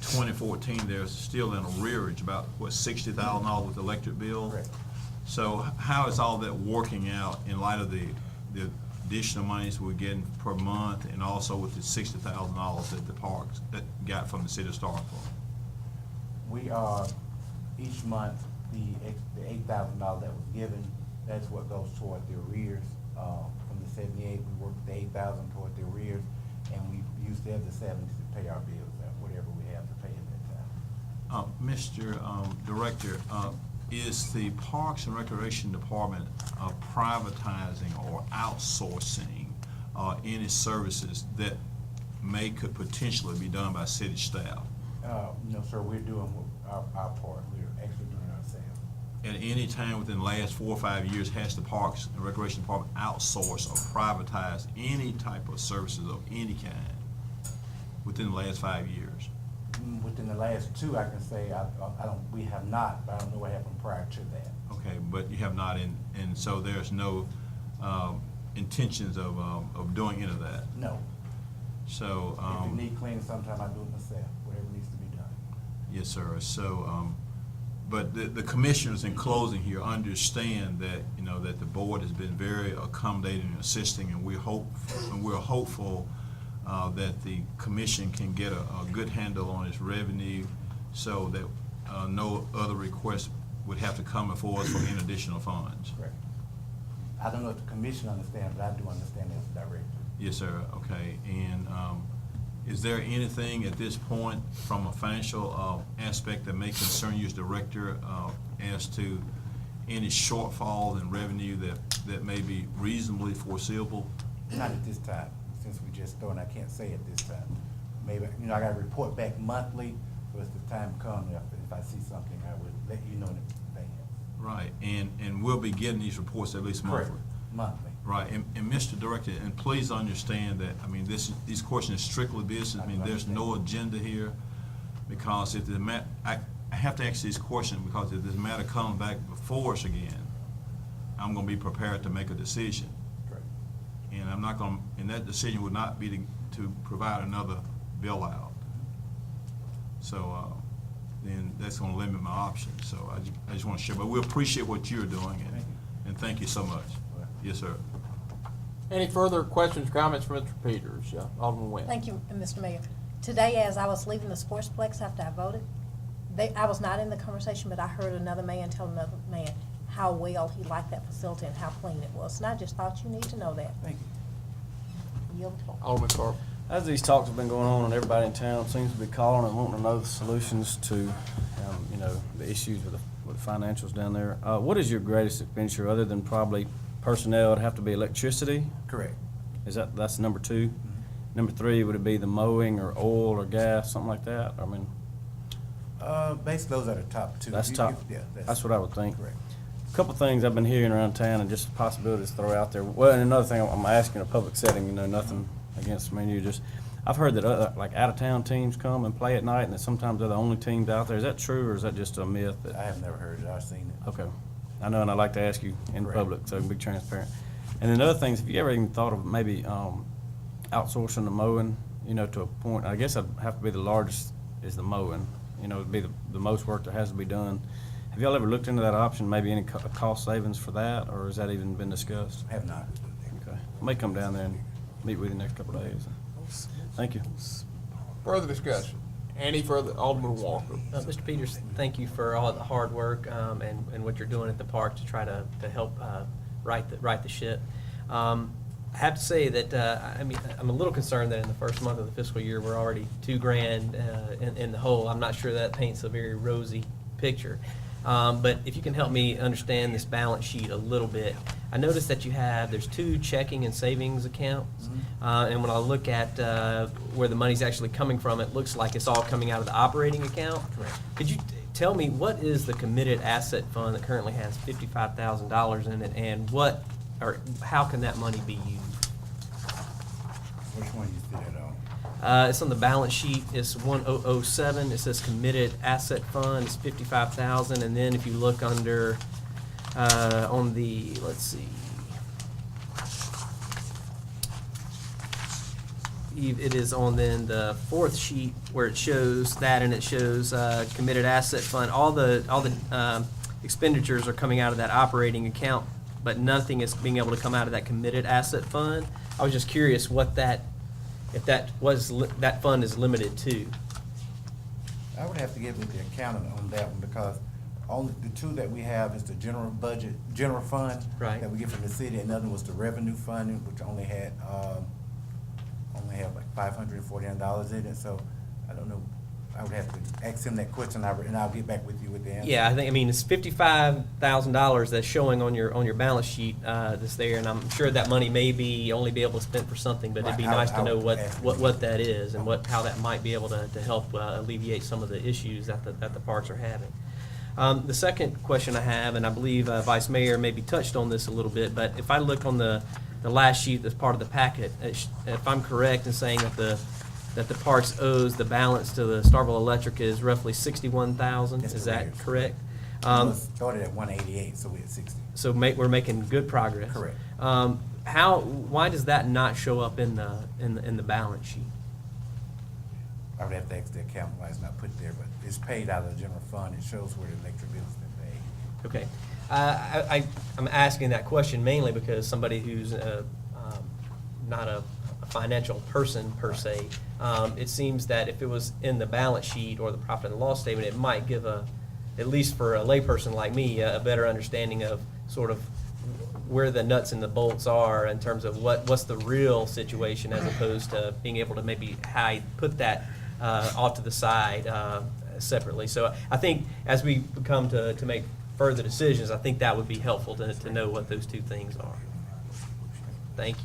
2014, there's still an arrearage, about, what, $60,000 with electric bill? Correct. So how is all that working out in light of the additional monies we're getting per month, and also with the $60,000 that the parks that got from the city of Starkville? We are, each month, the $8,000 that was given, that's what goes toward the arrears. From the 78, we worked the $8,000 toward the arrears, and we used the other 70 to pay our bills, whatever we have to pay at that time. Mr. Director, is the Parks and Recreation Department privatizing or outsourcing any services that could potentially be done by city staff? No, sir, we're doing our part. We're actually doing it ourselves. At any time within the last 4 or 5 years, has the Parks and Recreation Department outsourced or privatized any type of services of any kind within the last 5 years? Within the last 2, I can say, we have not, but I don't know what happened prior to that. Okay, but you have not, and so there's no intentions of doing any of that? No. So. If we need cleaning sometime, I do it myself, whatever needs to be done. Yes, sir. So, but the commissioners in closing here understand that, that the board has been very accommodating and assisting, and we're hopeful that the commission can get a good handle on its revenue, so that no other requests would have to come before us for any additional funds. Correct. I don't know if the commission understands, but I do understand as a director. Yes, sir. Okay. And is there anything at this point from a financial aspect that may concern you as director as to any shortfall in revenue that may be reasonably foreseeable? Not at this time, since we just started. I can't say at this time. Maybe, I got to report back monthly, so as the time comes, if I see something, I would let you know in advance. Right, and we'll be getting these reports at least monthly. Correct. Monthly. Right, and Mr. Director, and please understand that, these questions are strictly business. There's no agenda here, because if the I have to ask these questions because if this matter comes back before us again, I'm going to be prepared to make a decision. Correct. And I'm not going, and that decision would not be to provide another bill out. So then that's going to limit my options. So I just want to share, but we appreciate what you're doing, and thank you so much. Yes, sir. Any further questions or comments from Mr. Peters? Alderman Nguyen. Thank you, Mr. Mayor. Today, as I was leaving the sportsplex after I voted, I was not in the conversation, but I heard another man tell another man how well he liked that facility and how clean it was. And I just thought you need to know that. Thank you. Yield the floor. Alderman Carr. As these talks have been going on, and everybody in town seems to be calling and wanting to know the solutions to, the issues with the financials down there. What is your greatest expenditure, other than probably personnel? It'd have to be electricity? Correct. That's number 2? Number 3, would it be the mowing or oil or gas, something like that? Basically, those are the top 2. That's top. Yeah, That's what I would think. Correct. A couple of things I've been hearing around town, and just possibilities to throw out there. Well, and another thing, I'm asking in a public setting, nothing against me and you, just, I've heard that out-of-town teams come and play at night, and that sometimes they're the only teams out there. Is that true, or is that just a myth? I have never heard it. I've seen it. Okay. I know, and I'd like to ask you in Correct. public, so I can be transparent. And then other things, have you ever even thought of maybe outsourcing the mowing, to a point? I guess I'd have to be the largest is the mowing, it'd be the most work that has to be done. Have y'all ever looked into that option, maybe any cost savings for that, or has that even been discussed? Have not. Okay. I may come down there and meet with you the next couple of days. Thank you. Further discussion? Any further? Alderman Walker. Mr. Peters, thank you for all the hard work and what you're doing at the park to try to help right the ship. I have to say that, I mean, I'm a little concerned that in the first month of the fiscal year, we're already $2,000 in the hole. I'm not sure that paints a very rosy picture. But if you can help me understand this balance sheet a little bit, I noticed that there's 2 checking and savings accounts. And when I look at where the money's actually coming from, it looks like it's all coming out of the operating account. Correct. Could you tell me what is the committed asset fund that currently has $55,000 in it, and how can that money be used? Which one you see that on? It's on the balance sheet. It's 1007. It says committed asset fund. It's 55,000. And then if you look under on the, let's see, it is on then the 4th sheet where it shows that, and it shows committed asset fund. All the expenditures are coming out of that operating account, but nothing is being able to come out of that committed asset fund. I was just curious if that fund is limited to. I would have to get with the accountant on that one, because only the 2 that we have is the general fund. Right. That we get from the city, and another was the revenue fund, which only had like $549 in it, so I don't know. I would have to ask him that question, and I'll get back with you with the answer. Yeah, I mean, it's $55,000 that's showing on your balance sheet that's there, and I'm sure that money may only be able to spend for something, but it'd be Right, nice to know ask him. what that is and how that might be able to help alleviate some of the issues that the parks are having. The second question I have, and I believe Vice Mayor maybe touched on this a little bit, but if I look on the last sheet that's part of the packet, if I'm correct in saying that the parks owes the balance to the Starkville Electric is roughly $61,000. That's Is that correct. correct? We started at 188, so we're at 60. So we're making good progress. Correct. Why does that not show up in the balance sheet? I would have to ask the accountant why it's not put there, but it's paid out of the general fund. It shows where the electric bill's been paid. Okay. I'm asking that question mainly because somebody who's not a financial person per se, it seems that if it was in the balance sheet or the profit and loss statement, it might give at least for a layperson like me, a better understanding of sort of where the nuts and the bolts are in terms of what's the real situation, as opposed to being able to maybe put that off to the side separately. So I think as we come to make further decisions, I think that would be helpful to know what those 2 things are. Thank you.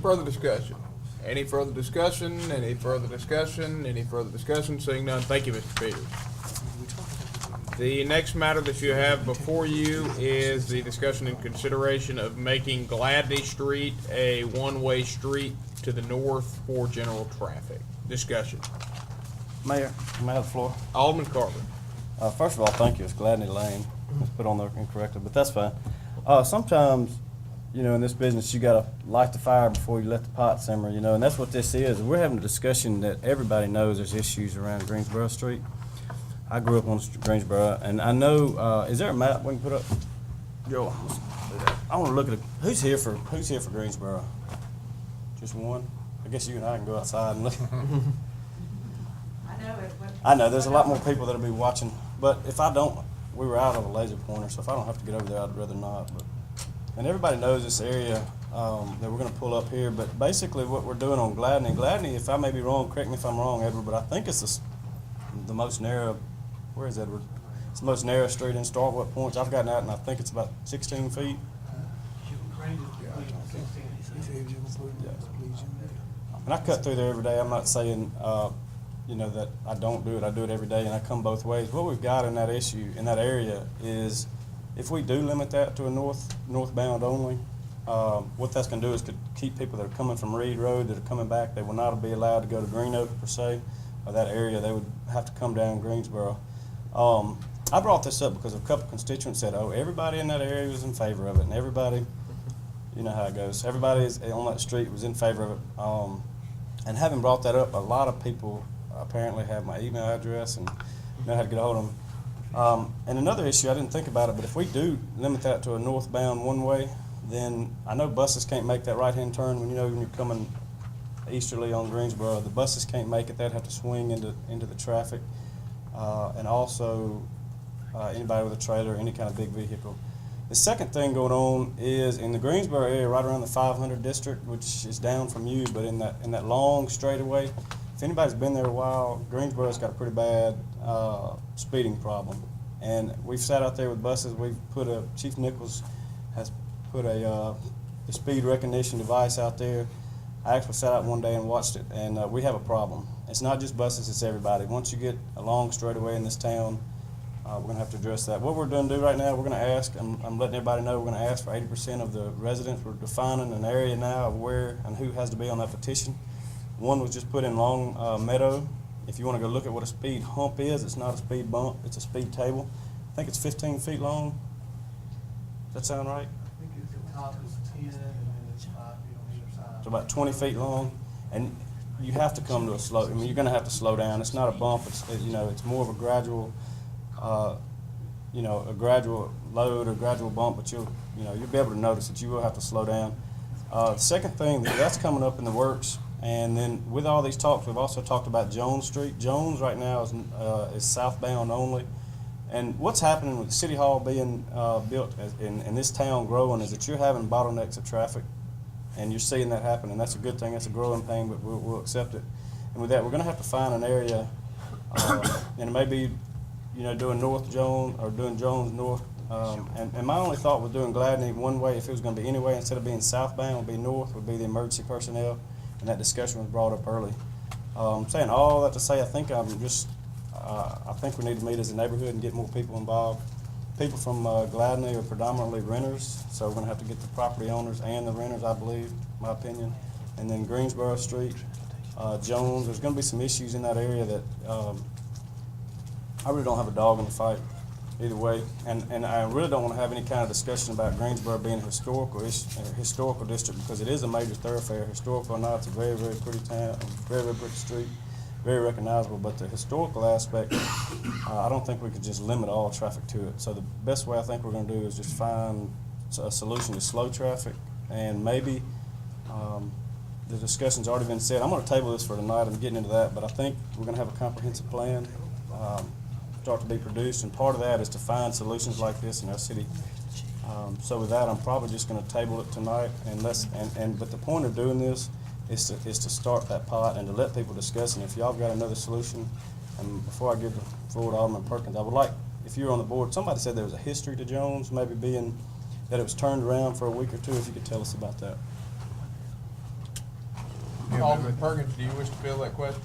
Further discussion? Any further discussion? Any further discussion? Any further discussion? Seeing none, thank you, Mr. Peters. The next matter that you have before you is the discussion and consideration of making Gladney Street a one-way street to the north for general traffic. Discussion. Mayor, may I have the floor? Alderman Carter. First of all, thank you. It's Gladney Lane. It's put on there incorrectly, but that's fine. Sometimes, in this business, you gotta light the fire before you let the pot simmer, and that's what this is. We're having a discussion that everybody knows there's issues around Greensboro Street. I grew up on Greensboro, and I know, is there a map we can put up? Joe, I wanna look at who's here for Greensboro? Just one? I guess you and I can go outside and look. I know, there's a lot more people that'll be watching, but if I don't, we were out of a laser pointer, so if I don't have to get over there, I'd rather not. And everybody knows this area that we're going to pull up here, but basically what we're doing on Gladney, if I may be wrong, correct me if I'm wrong, Edward, but I think it's the most narrow, where is Edward? It's the most narrow street in Starkville at points. I've gotten out and I think it's about 16 feet. And I cut through there every day. I'm not saying, that I don't do it. I do it every day, and I come both ways. What we've got in that area is, if we do limit that to a northbound only, what that's going to do is could keep people that are coming from Reed Road that are coming back. They will not be allowed to go to Green Oak per se, or that area. They would have to come down Greensboro. I brought this up because a couple constituents said, "Oh, everybody in that area was in favor of it," and everybody, you know how it goes. Everybody on that street was in favor of it. And having brought that up, a lot of people apparently have my email address and know how to get a hold of them. And another issue, I didn't think about it, but if we do limit that to a northbound one-way, then I know buses can't make that right-hand turn when you're coming easterly on Greensboro. The buses can't make it. They'd have to swing into the traffic. And also anybody with a trailer, any kind of big vehicle. The second thing going on is in the Greensboro area, right around the 500 district, which is down from you, but in that long straightaway, if anybody's been there a while, Greensboro's got a pretty bad speeding problem. And we've sat out there with buses. We've put Chief Nichols has put the speed recognition device out there. I actually sat out one day and watched it, and we have a problem. It's not just buses, it's everybody. Once you get a long straightaway in this town, we're going to have to address that. What we're going to do right now, we're going to ask, I'm letting everybody know, we're going to ask for 80% of the residents. We're defining an area now of where and who has to be on that petition. One was just put in Long Meadow. If you want to go look at what a speed hump is, it's not a speed bump, it's a speed table. I think it's 15 feet long. Does that sound right? I think the top is 10 and then it's 5 feet on either side. It's about 20 feet long, and you have to come to a slow. I mean, you're going to have to slow down. It's not a bump. It's more of a gradual, a gradual load or gradual bump. But you'll be able to notice that you will have to slow down. The second thing that's coming up in the works, and then with all these talks, we've also talked about Jones Street. Jones right now is southbound only. And what's happening with the City Hall being built and this town growing is that you're having bottlenecks of traffic, and you're seeing that happen, and that's a good thing. That's a growing pain, but we'll accept it. And with that, we're going to have to find an area, and it may be, doing North Jones or doing Jones North. And my only thought with doing Gladney one way, if it was going to be any way, instead of being southbound, would be north, would be the emergency personnel, and that discussion was brought up early. Saying all that to say, I think we need to meet as a neighborhood and get more people involved. People from Gladney are predominantly renters, so we're going to have to get the property owners and the renters, I believe, my opinion. And then Greensboro Street, Jones, there's going to be some issues in that area that I really don't have a dog in the fight either way. And I really don't want to have any kind of discussion about Greensboro being a historical district, because it is a major thoroughfare. Historical or not, it's a very, very pretty town, very, very pretty street. Very recognizable, but the historical aspect, I don't think we could just limit all traffic to it. So the best way I think we're going to do is just find a solution to slow traffic, and maybe the discussion's already been said. I'm going to table this for tonight. I'm getting into that, but I think we're going to have a comprehensive plan start to be produced, and part of that is to find solutions like this in our city. So with that, I'm probably just going to table it tonight, but the point of doing this is to start that pot and to let people discuss. And if y'all got another solution, and before I give the floor to Alderman Perkins, I would like, if you're on the board, somebody said there was a history to Jones, maybe being that it was turned around for a week or two, if you could tell us about that. Alderman Perkins, do you wish to field that question?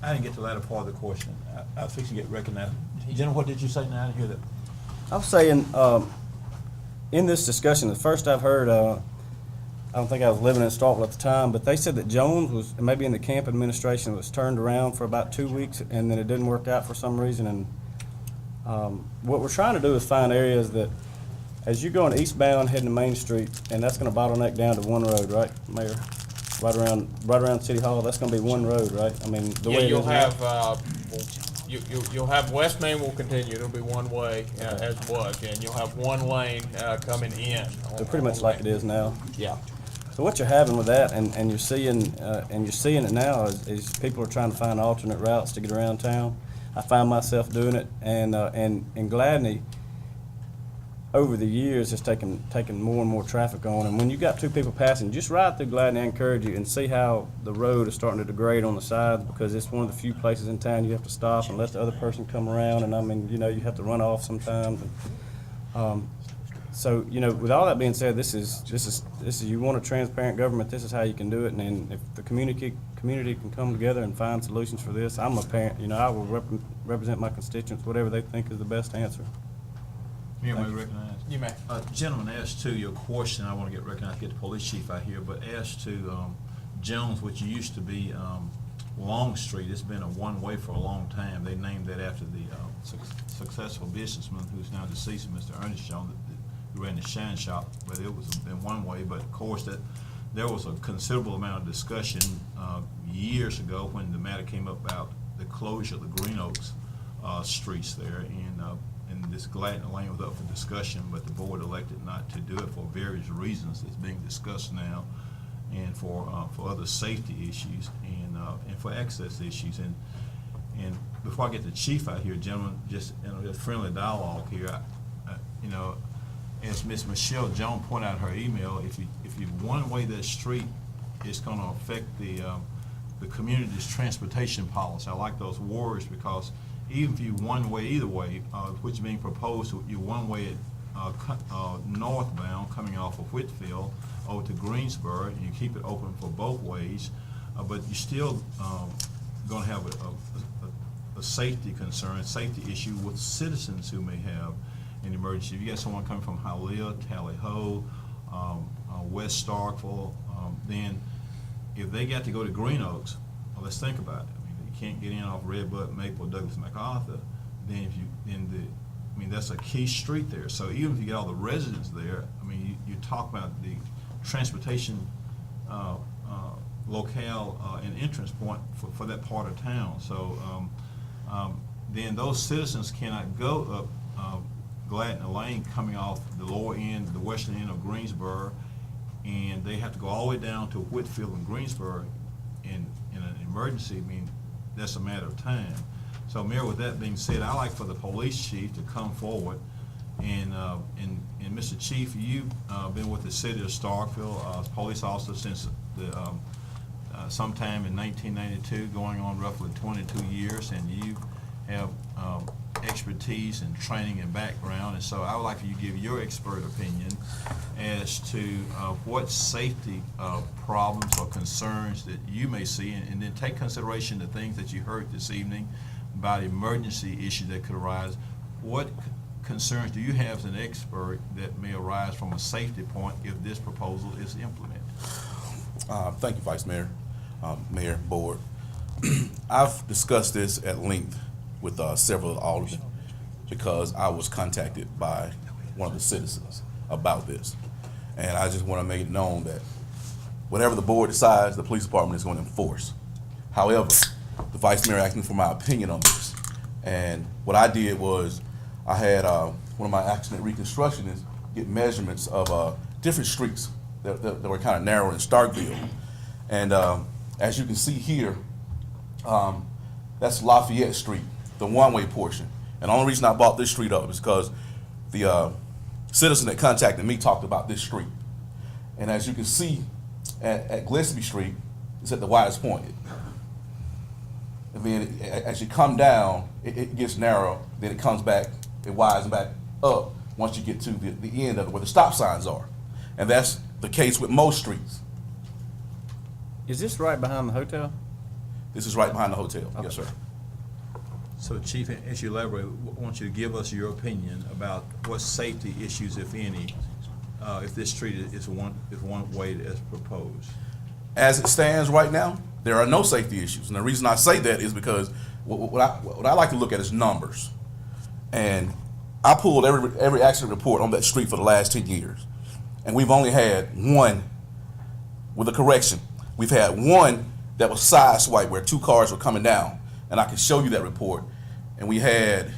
I didn't get the latter part of the question. I was fixing to get recognized. Jenna, what did you say now? I didn't hear that. I was saying, in this discussion, the first I've heard, I don't think I was living in Starkville at the time, but they said that Jones was, maybe in the camp administration, was turned around for about 2 weeks, and then it didn't work out for some reason. And what we're trying to do is find areas that, as you're going eastbound heading to Main Street, and that's going to bottleneck down to one road, right, Mayor? Right around City Hall, that's going to be one road, right? I mean, the way it is now. You'll have West Main will continue. It'll be one way as it was, and you'll have one lane coming in. So pretty much like it is now. Yeah. So what you're having with that, and you're seeing it now, is people are trying to find alternate routes to get around town. I find myself doing it, and Gladney, over the years, has taken more and more traffic on. And when you got two people passing, just ride through Gladney. I encourage you, and see how the road is starting to degrade on the sides, because it's one of the few places in town you have to stop and let the other person come around. And I mean, you have to run off sometimes. And, so, with all that being said, this is you want a transparent government, this is how you can do it. And if the community can come together and find solutions for this, I'm a parent, I will represent my constituents, whatever they think is the best answer. You may recognize. You may. Gentleman, as to your question, I want to get recognized, get the police chief out here, but as to Jones, which used to be Long Street, it's been a one-way for a long time. They named that after the successful businessman who's now deceased, Mr. Ernest Jones, who ran the Shine Shop, but it was in one way. But of course, that there was a considerable amount of discussion years ago when the matter came up about the closure of the Green Oaks streets there, and this Gladney Lane was up for discussion, but the board elected not to do it for various reasons. It's being discussed now, and for other safety issues and for access issues. And before I get the chief out here, gentlemen, just in a friendly dialogue here, as Ms. Michelle Jones pointed out in her email, if you one-way that street, it's gonna affect the community's transportation policy. I like those words, because even if you one-way either way, which is being proposed, you one-way it northbound coming off of Whitfield over to Greensboro, and you keep it open for both ways, but you still gonna have a safety concern, safety issue with citizens who may have an emergency. If you got someone coming from Hialeah, Tally Ho, West Starkville, then if they got to go to Green Oaks, well, let's think about it. I mean, you can't get in off Redbud, Maple, Douglas, MacArthur. Then that's a key street there. So even if you get all the residents there, I mean, you talk about the transportation locale and entrance point for that part of town. So then those citizens cannot go up Gladden Lane coming off the lower end, the western end of Greensboro, and they have to go all the way down to Whitfield and Greensboro in an emergency. I mean, that's a matter of time. So, Mayor, with that being said, I'd like for the police chief to come forward, and Mr. Chief, you've been with the city of Starkville as police officer since sometime in 1992, going on roughly 22 years, and you have expertise and training and background, and so I would like for you to give your expert opinion as to what safety problems or concerns that you may see, and then take consideration the things that you heard this evening about emergency issues that could arise. What concerns do you have as an expert that may arise from a safety point if this proposal is implemented? Thank you, Vice Mayor, Mayor, Board. I've discussed this at length with several aldermen because I was contacted by one of the citizens about this. And I just want to make it known that whatever the board decides, the police department is going to enforce. However, the Vice Mayor asked me for my opinion on this. And what I did was I had one of my accident reconstructionists get measurements of different streets that were kind of narrow in Starkville. And as you can see here, that's Lafayette Street, the one-way portion. And the only reason I brought this street up is because the citizen that contacted me talked about this street. And as you can see at Gillespie Street, it's at the widest point. And then as you come down, it gets narrow, then it comes back, it widens back up once you get to the end of it where the stop signs are. And that's the case with most streets. Is this right behind the hotel? This is right behind the hotel, Okay. Yes, sir. So, Chief, as you elaborate, I want you to give us your opinion about what safety issues, if any, if this street is one way as proposed. As it stands right now, there are no safety issues. And the reason I say that is because what I like to look at is numbers. And I pulled every accident report on that street for the last 10 years. And we've only had one, with a correction, we've had one that was sideswiped where two cars were coming down. And I can show you that report. And we had,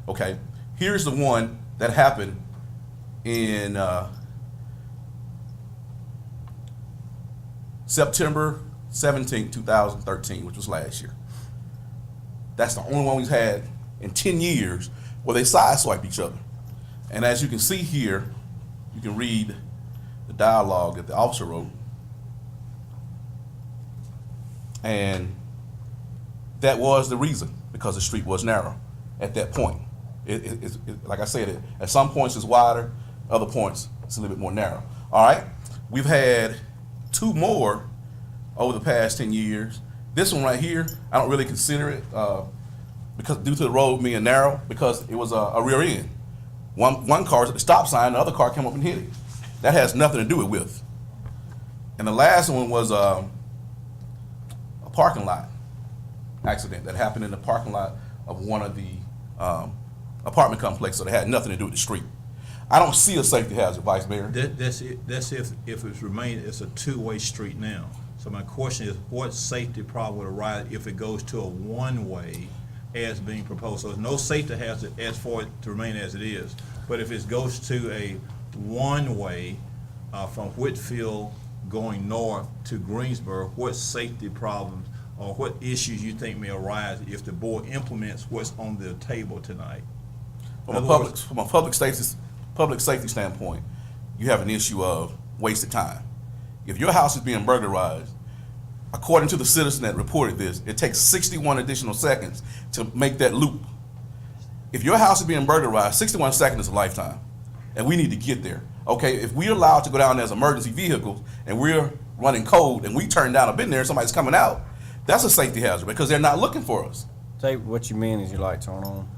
okay, here's the one that happened in September 17, 2013, which was last year. That's the only one we've had in 10 years where they sideswipe each other. And as you can see here, you can read the dialogue that the officer wrote. And that was the reason, because the street was narrow at that point. Like I said, at some points it's wider, other points it's a little bit more narrow. All right, we've had two more over the past 10 years. This one right here, I don't really consider it because due to the road being narrow, because it was a rear end. One car was at the stop sign, the other car came up and hit it. That has nothing to do with. And the last one was a parking lot accident that happened in the parking lot of one of the apartment complexes, so they had nothing to do with the street. I don't see a safety hazard, Vice Mayor. That's if it's remained, it's a two-way street now. So my question is, what safety problem would arise if it goes to a one-way as being proposed? So there's no safety hazard as for it to remain as it is. But if it goes to a one-way from Whitfield going north to Greensboro, what safety problems or what issues you think may arise if the board implements what's on the table tonight? From a public safety standpoint, you have an issue of wasted time. If your house is being burglarized, according to the citizen that reported this, it takes 61 additional seconds to make that loop. If your house is being burglarized, 61 seconds is a lifetime, and we need to get there. Okay, if we're allowed to go down there as emergency vehicles and we're running code and we turn down a bin there and somebody's coming out, that's a safety hazard because they're not looking for us. Say what you mean is your lights aren't on.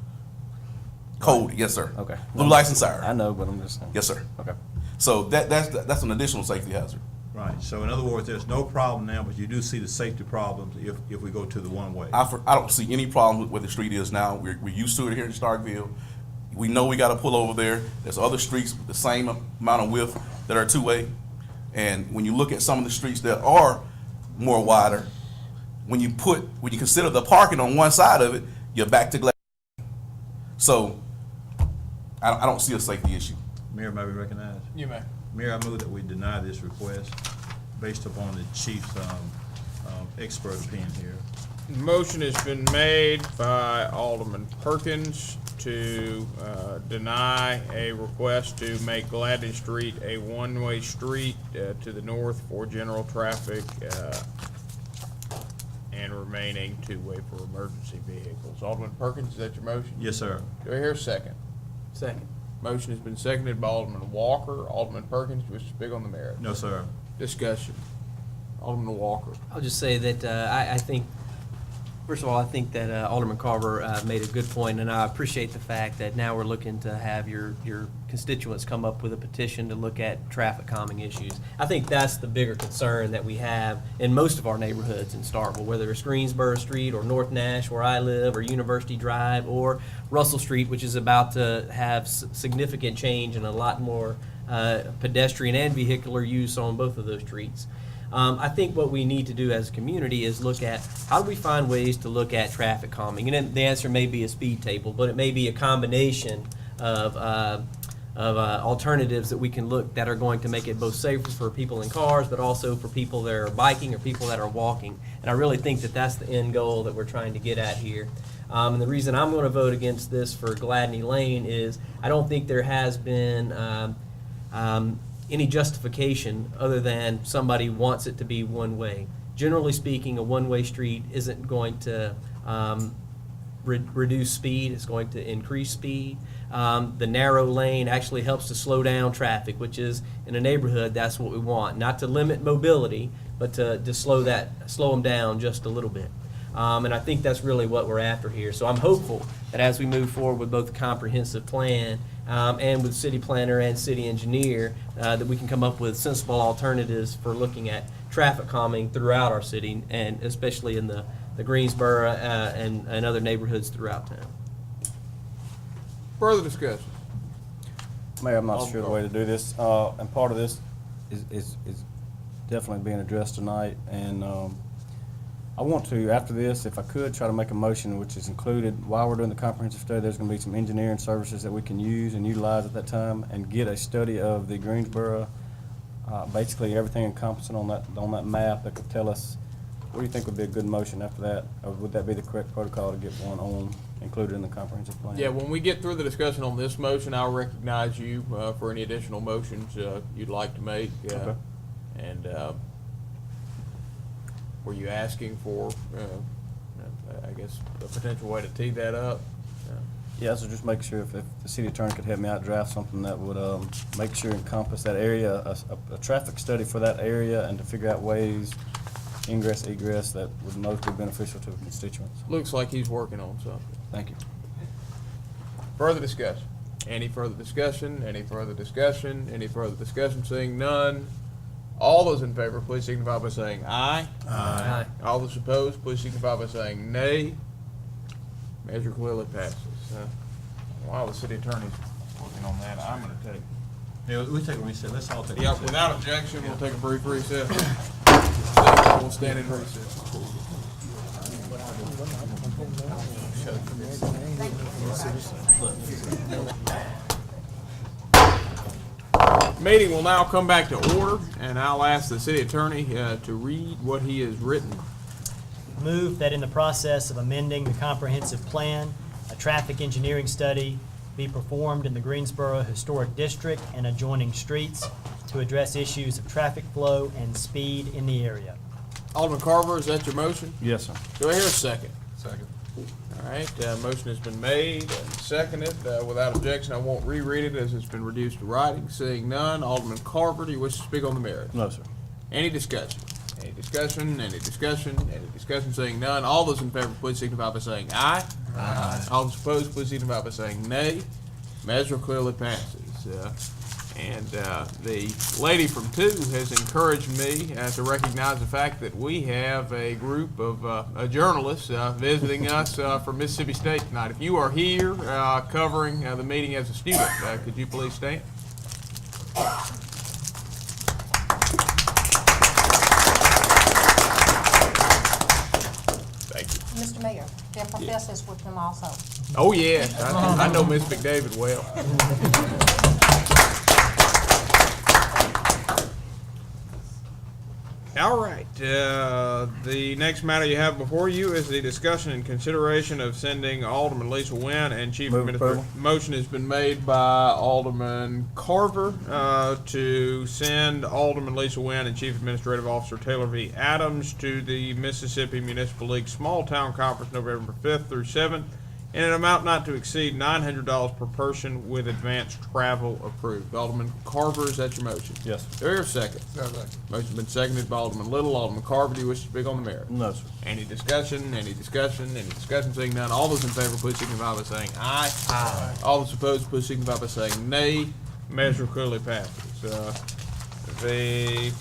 Code, yes, sir. Okay. Blue lights and siren. I know, but I'm just saying. Yes, sir. Okay. So that's an additional safety hazard. Right, so in other words, there's no problem now, but you do see the safety problems if we go to the one-way. I don't see any problem with where the street is now. We're used to it here in Starkville. We know we got to pull over there. There's other streets with the same amount of width that are two-way. And when you look at some of the streets that are more wider, when you consider the parking on one side of it, you're back to glass. So I don't see a safety issue. Mayor, may we recognize? You may. Mayor, I move that we deny this request based upon the chief's expert opinion here. Motion has been made by Alderman Perkins to deny a request to make Gladney Street a one-way street to the north for general traffic and remaining two-way for emergency vehicles. Alderman Perkins, is that your motion? Yes, sir. Do I hear a second? Second. Motion has been seconded by Alderman Walker. Alderman Perkins, you wish to speak on the merit? No, sir. Discussion. Alderman Walker. I'll just say that I think, first of all, I think that Alderman Carver made a good point, and I appreciate the fact that now we're looking to have your constituents come up with a petition to look at traffic calming issues. I think that's the bigger concern that we have in most of our neighborhoods in Starkville, whether it's Greensboro Street or North Nash, where I live, or University Drive, or Russell Street, which is about to have significant change and a lot more pedestrian and vehicular use on both of those streets. I think what we need to do as a community is look at how do we find ways to look at traffic calming. And then the answer may be a speed table, but it may be a combination of alternatives that we can look that are going to make it both safer for people in cars, but also for people that are biking or people that are walking. And I really think that that's the end goal that we're trying to get at here. And the reason I'm going to vote against this for Gladney Lane is I don't think there has been any justification other than somebody wants it to be one way. Generally speaking, a one-way street isn't going to reduce speed, it's going to increase speed. The narrow lane actually helps to slow down traffic, which is, in a neighborhood, that's what we want. Not to limit mobility, but to slow them down just a little bit. And I think that's really what we're after here. So I'm hopeful that as we move forward with both the comprehensive plan and with city planner and city engineer, that we can come up with sensible alternatives for looking at traffic calming throughout our city, and especially in the Greensboro and other neighborhoods throughout town. Further discussion. Mayor, I'm not sure the way to do this, and part of this is definitely being addressed tonight, and I want to, after this, if I could, try to make a motion which is included, while we're doing the comprehensive study, there's going to be some engineering services that we can use and utilize at that time, and get a study of the Greensboro, basically everything encompassing on that map that could tell us, what do you think would be a good motion after that? Or would that be the correct protocol to get one included in the comprehensive plan? Yeah, when we get through the discussion on this motion, I'll recognize you for any additional motions you'd like to make. Okay. And were you asking for, I guess, a potential way to tee that up? Yeah, so just make sure if the city attorney could help me out draft something that would make sure encompass that area, a traffic study for that area, and to figure out ways, ingress, egress, that would most be beneficial to the constituents. Looks like he's working on something. Thank you. Further discussion? Any further discussion? Any further discussion? Any further discussion? Seeing none. All those in favor, please signify by saying aye. Aye. All those opposed, please signify by saying nay. Measure clearly passes. While the city attorney's working on that, I'm going to take. Yeah, we'll take a recess. Let's all take a Yeah, recess. without objection, we'll take a brief recess. We'll stand in recess. Meeting will now come back to order, and I'll ask the city attorney to read what he has written. Move that in the process of amending the comprehensive plan, a traffic engineering study be performed in the Greensboro Historic District and adjoining streets to address issues of traffic flow and speed in the area. Alderman Carver, is that your motion? Yes, sir. Do I hear a second? Second. All right, motion has been made and seconded. Without objection, I won't reread it as it's been reduced to writing. Seeing none, Alderman Carver, do you wish to speak on the merit? No, sir. Any discussion? Any discussion? Any discussion? Any discussion? Seeing none, all those in favor, please signify by saying aye. Aye. All those opposed, please signify by saying nay. Measure clearly passes. And the lady from 2 has encouraged me to recognize the fact that we have a group of journalists visiting us from Mississippi State tonight. If you are here covering the meeting as a student, could you please stand? Thank you. Mr. Mayor, their professors with them also. Oh, yes, I know Miss McDavid well. All right, the next matter you have before you is the discussion and consideration of sending Alderman Lisa Wynn and Chief Move Administrator. approval. Motion has been made by Alderman Carver to send Alderman Lisa Wynn and Chief Administrative Officer Taylor V. Adams to the Mississippi Municipal League Small Town Conference November 5th through 7th in an amount not to exceed $900 per person with advanced travel approved. Alderman Carver, is that your motion? Yes, Do I hear a second? Motion's been seconded by Alderman Little. Alderman Carver, do you wish to speak on the merit? No, sir. Any discussion? Any discussion? Any discussion? Seeing none, all those in favor, please signify by saying aye. Aye. All those opposed, please signify by saying nay. Measure clearly passes. The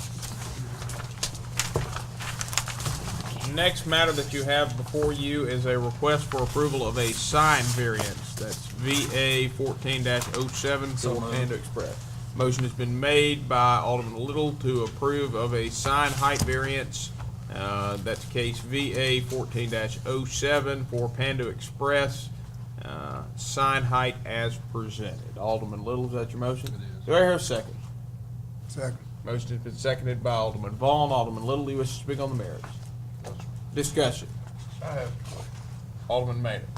next matter that you have before you is a request for approval of a sign variance. That's VA 14-07 for Panda Express. Motion has been made by Alderman Little to approve of a sign height variance. That's case VA 14-07 for Panda Express. Sign height as presented. Alderman Little, is that your motion? It is. Do I hear a second? Second. Motion has been seconded by Alderman Vaughn. Alderman Little, do you wish to speak on the merits? Discussion. I have, Alderman Maynard.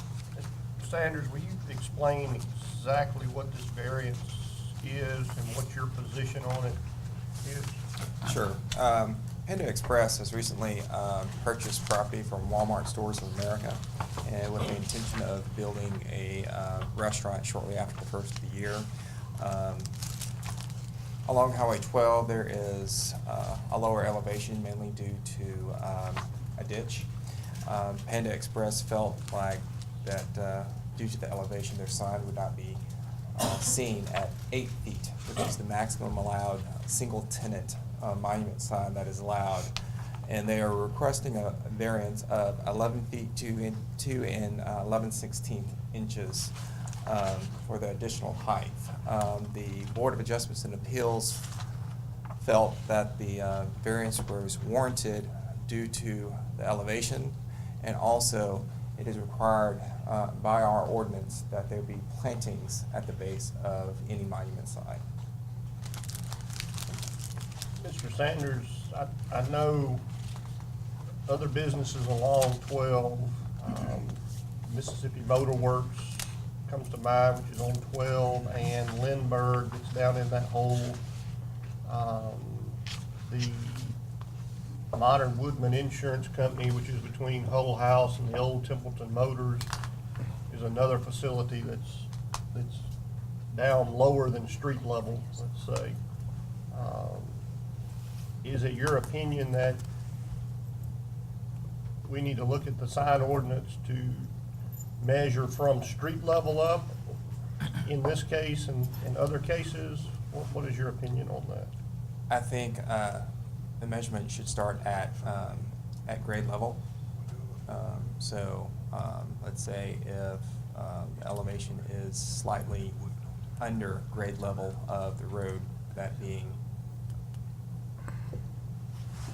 Sanders, will you explain exactly what this variance is and what your position on it is? Sure. Panda Express has recently purchased property from Walmart Stores of America, and with the intention of building a restaurant shortly after the first of the year. Along Highway 12, there is a lower elevation, mainly due to a ditch. Panda Express felt like that due to the elevation, their sign would not be seen at 8 feet, which is the maximum allowed single-tenant monument sign that is allowed. And they are requesting a variance of 11 feet 2 and 11/16 inches for the additional height. The Board of Adjustments and Appeals felt that the variance was warranted due to the elevation, and also it is required by our ordinance that there be plantings at the base of any monument sign. Mr. Sanders, I know other businesses along 12, Mississippi Motor Works comes to mind, which is on 12, and Lindbergh, that's down in that hole. The Modern Woodman Insurance Company, which is between Hull House and the old Templeton Motors, is another facility that's down lower than street level, let's say. Is it your opinion that we need to look at the sign ordinance to measure from street level up in this case and in other cases? What is your opinion on that? I think the measurement should start at grade level. Let's say if the elevation is slightly under grade level of the road, that being,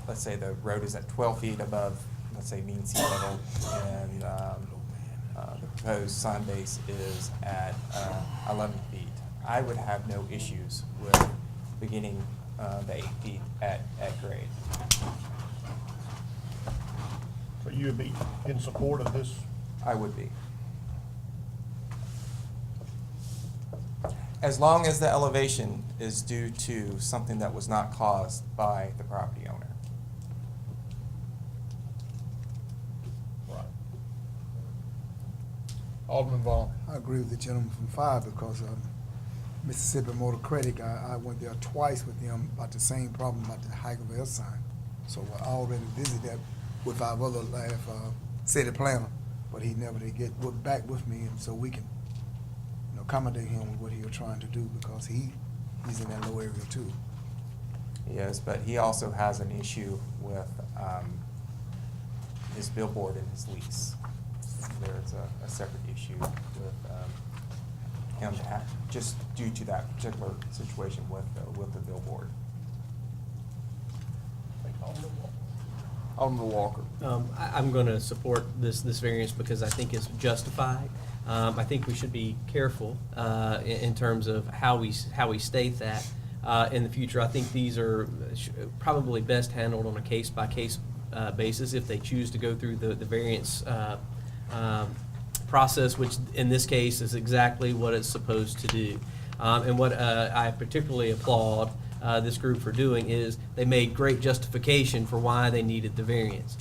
let's say the road is at 12 feet above, let's say, mean sea level, and the proposed sign base is at 11 feet. I would have no issues with beginning the 8 feet at grade. So you would be in support of this? I would be. As long as the elevation is due to something that was not caused by the property owner. Alderman Vaughn. I agree with the gentleman from 5 because Mississippi Motor Credit, I went there twice with them about the same problem about the hike of L sign. So I already visited that with our other city planner, but he never did get back with me, and so we can accommodate him with what he was trying to do because he's in that low area too. Yes, but he also has an issue with his billboard and his lease. There's a separate issue with him just due to that particular situation with the billboard. Alderman Walker. I'm going to support this variance because I think it's justified. I think we should be careful in terms of how we state that in the future. I think these are probably best handled on a case-by-case basis if they choose to go through the variance process, which in this case is exactly what it's supposed to do. And what I particularly applaud this group for doing is they made great justification for why they needed the variance.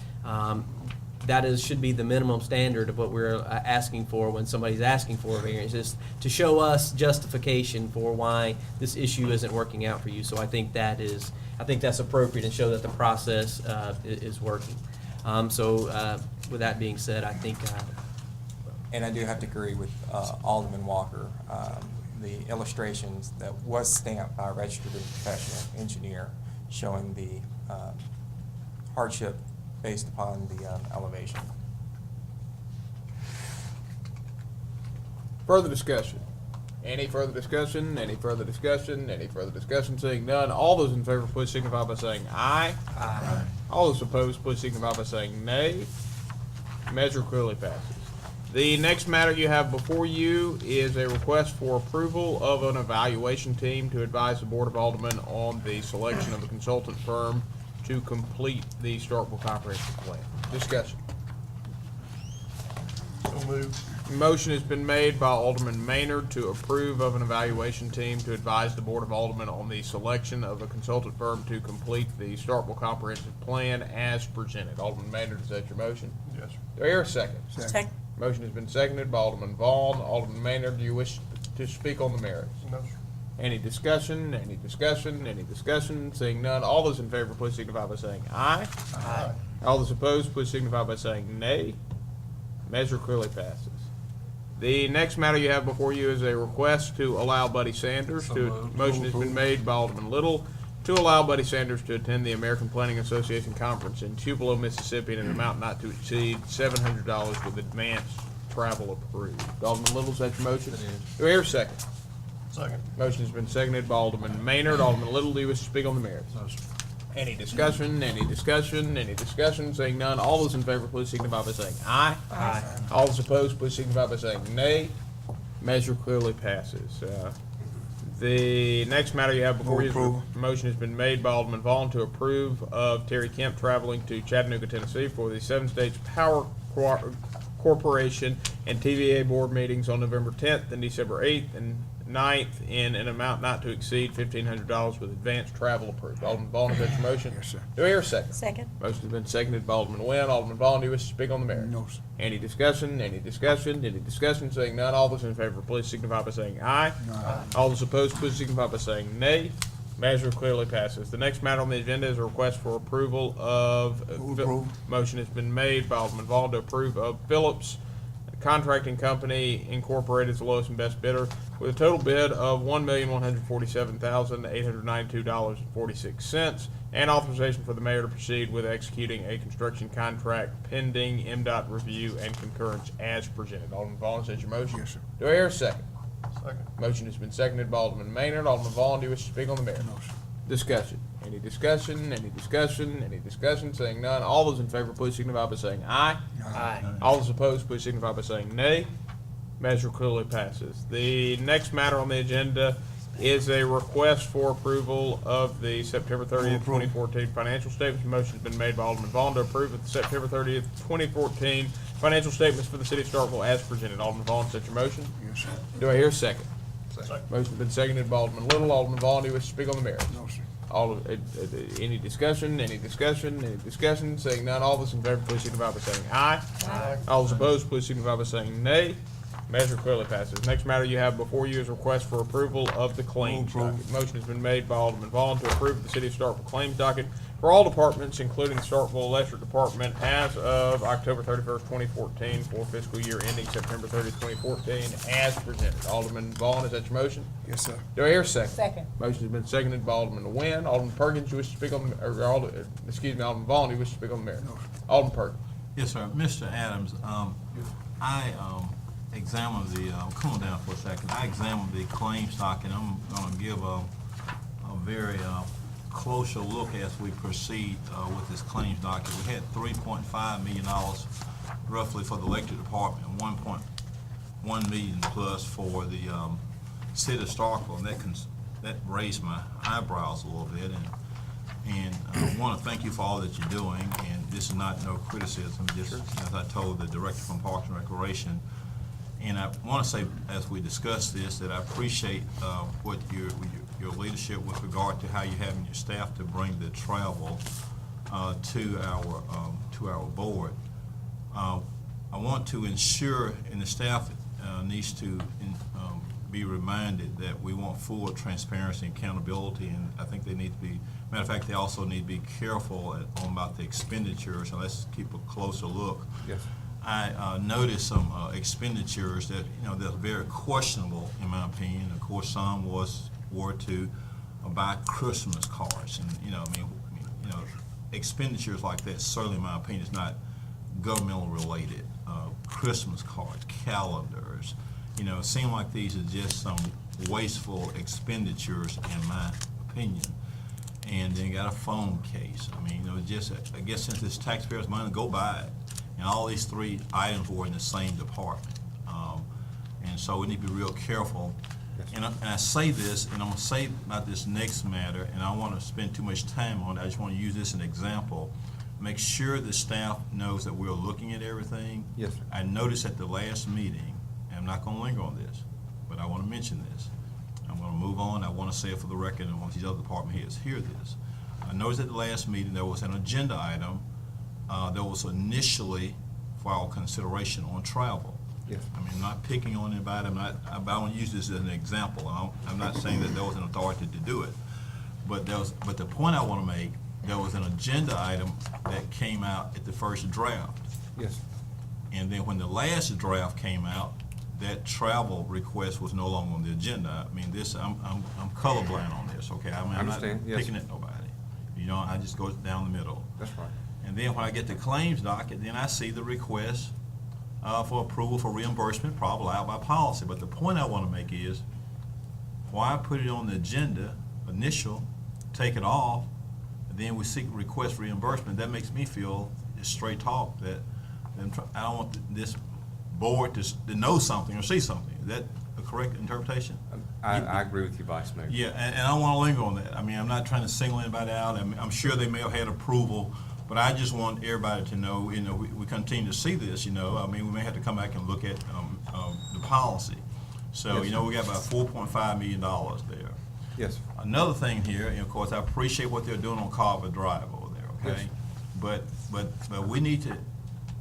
That should be the minimum standard of what we're asking for when somebody's asking for a variance, is to show us justification for why this issue isn't working out for you. So I think that's appropriate and show that the process is working. With that being said, I think. And I do have to agree with Alderman Walker. The illustrations that was stamped by a registered professional engineer showing the hardship based upon the elevation. Further discussion? Any further discussion? Any further discussion? Any further discussion? Seeing none, all those in favor, please signify by saying aye. Aye. All those opposed, please signify by saying nay. Measure clearly passes. The next matter you have before you is a request for approval of an evaluation team to advise the Board of Aldermen on the selection of a consultant firm to complete the Starkville Comprehensive Plan. Discussion. So moved. Motion has been made by Alderman Maynard to approve of an evaluation team to advise the Board of Aldermen on the selection of a consultant firm to complete the Starkville Comprehensive Plan as presented. Alderman Maynard, is that your motion? Yes, sir. Do I hear a second? Second. Motion has been seconded by Alderman Vaughn. Alderman Maynard, do you wish to speak on the merits? No, sir. Any discussion? Any discussion? Any discussion? Seeing none, all those in favor, please signify by saying aye. Aye. All those opposed, please signify by saying nay. Measure clearly passes. The next matter you have before you is a request to allow Buddy Sanders to, motion has been made by Alderman Little to allow Buddy Sanders to attend the American Planning Association Conference in Tupelo, Mississippi in an amount not to exceed $700 with advanced travel approved. Alderman Little, is that your motion? It is. Do I hear a second? Second. Motion has been seconded by Alderman Maynard. Alderman Little, do you wish to speak on the merits? No, sir. Any discussion? Any discussion? Any discussion? Seeing none, all those in favor, please signify by saying aye. Aye. All those opposed, please signify by saying nay. Measure clearly passes. The next matter you have before you, motion has been made by Alderman Vaughn to approve of Terry Kemp traveling to Chattanooga, Tennessee for the 7 States Power Corporation and TVA board meetings on November 10th and December 8th and 9th in an amount not to exceed $1,500 with advanced travel approved. Alderman Vaughn, is that your motion? Yes, sir. Do I hear a second? Second. Motion has been seconded by Alderman Nguyen. Alderman Vaughn, do you wish to speak on the merits? No, sir. Any discussion? Any discussion? Any discussion? Seeing none, all those in favor, please signify by saying aye. Aye. All those opposed, please signify by saying nay. Measure clearly passes. The next matter on the agenda is a request for approval of. Motion has been made by Alderman Vaughn to approve of Phillips Contracting Company Incorporated as the lowest and best bidder with a total bid of $1,147,892.46 and authorization for the mayor to proceed with executing a construction contract pending MDOT review and concurrence as presented. Alderman Vaughn, is that your motion? Yes, sir. Do I hear a second? Second. Motion has been seconded by Alderman Maynard. Alderman Vaughn, do you wish to speak on the matter? No, sir. Discussion. Any discussion? Any discussion? Any discussion? Seeing none, all those in favor, please signify by saying aye. Aye. All those opposed, please signify by saying nay. Measure clearly passes. The next matter on the agenda is a request for approval of the September 30th, 2014 financial statements. Motion has been made by Alderman Vaughn to approve of the September 30th, 2014 financial statements for the city of Starkville as presented. Alderman Vaughn, is that your motion? Yes, sir. Do I hear a second? Motion's been seconded by Alderman Little. Alderman Vaughn, do you wish to speak on the merits? No, sir. Any discussion? Seeing none, all those in favor, please signify by saying aye. Aye. All those opposed, please signify by saying nay. Measure clearly passes. Next matter you have before you is a request for approval of the claims docket. Motion has been made by Alderman Vaughn to approve the City of Starkville claims docket for all departments, including the Starkville Electric Department, as of October 31st, 2014, for fiscal year ending September 30th, 2014, as presented. Alderman Vaughn, is that your motion? Yes, sir. Do I hear a second? Second. Motion has been seconded by Alderman Nguyen. Alderman Perkins, you wish to speak on, Alderman Vaughn, you wish to speak on the matter? No, sir. Alderman Perkins. Yes, sir. Mr. Adams, I examined the, come on down for a second. I examined the claims docket, and I'm going to give a very closer look as we proceed with this claims docket. We had $3.5 million roughly for the electric department, and $1.1 million plus for the city of Starkville, and that raised my eyebrows a little bit. And I want to thank you for all that you're doing, and this is not no criticism, just as I told the director from Parks and Recreation. And I want to say, as we discuss this, that I appreciate what your leadership with regard to how you're having your staff to bring the travel to our board. I want to ensure, and the staff needs to be reminded that we want full transparency and accountability, and I think they need to be, matter of fact, they also need to be careful about the expenditures, and let's keep a closer look. Yes. I noticed some expenditures that, they're very questionable in my opinion. Of course, some were to buy Christmas cards, and expenditures like that certainly, in my opinion, is not governmental related. Christmas cards, calendars, it seems like these are just some wasteful expenditures in my opinion. And then got a phone case. I guess since it's taxpayers' money, go buy it. And all these three items were in the same department. And so we need to be real careful. And I say this, and I'm going to say about this next matter, and I don't want to spend too much time on it. I just want to use this as an example. Make sure the staff knows that we're looking at everything. Yes, sir. I noticed at the last meeting, and I'm not going to linger on this, but I want to mention this. I'm going to move on. I want to say it for the record, and I want these other department heads to hear this. I noticed at the last meeting there was an agenda item that was initially for our consideration on travel. Yes. I'm not picking on anybody. I want to use this as an example. I'm not saying that there was an authority to do it, but the point I want to make, there was an agenda item that came out at the first draft. Yes. And then when the last draft came out, that travel request was no longer on the agenda. I'm colorblind on this, okay? I'm not picking at nobody. I just go down the middle. That's right. And then when I get the claims docket, then I see the request for approval for reimbursement, probably allowed by policy. But the point I want to make is, why put it on the agenda, initial, take it off, and then we seek request for reimbursement? That makes me feel, just straight talk, that I don't want this board to know something or see something. Is that a correct interpretation? I agree with you, Vice Mayor. Yeah, and I don't want to linger on that. I'm not trying to single anybody out. I'm sure they may have had approval, but I just want everybody to know, we continue to see this, we may have to come back and look at the policy. So, Yes, we got about $4.5 million there. Yes. Another thing here, and of course, I appreciate what they're doing on Carver Drive over there, okay? Yes. But we need to,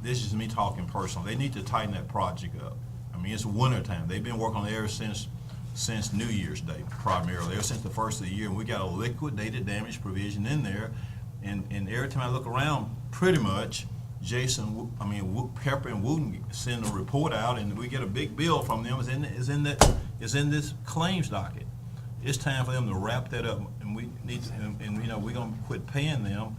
this is me talking personal, they need to tighten that project up. It's winter time. They've been working on it ever since New Year's Day, primarily, ever since the first of the year, and we got a liquidated damage provision in there. And every time I look around, pretty much, Pepper and Wooten send a report out, and we get a big bill from them. Is in this claims docket. It's time for them to wrap that up, and we need to, and we're gonna quit paying them,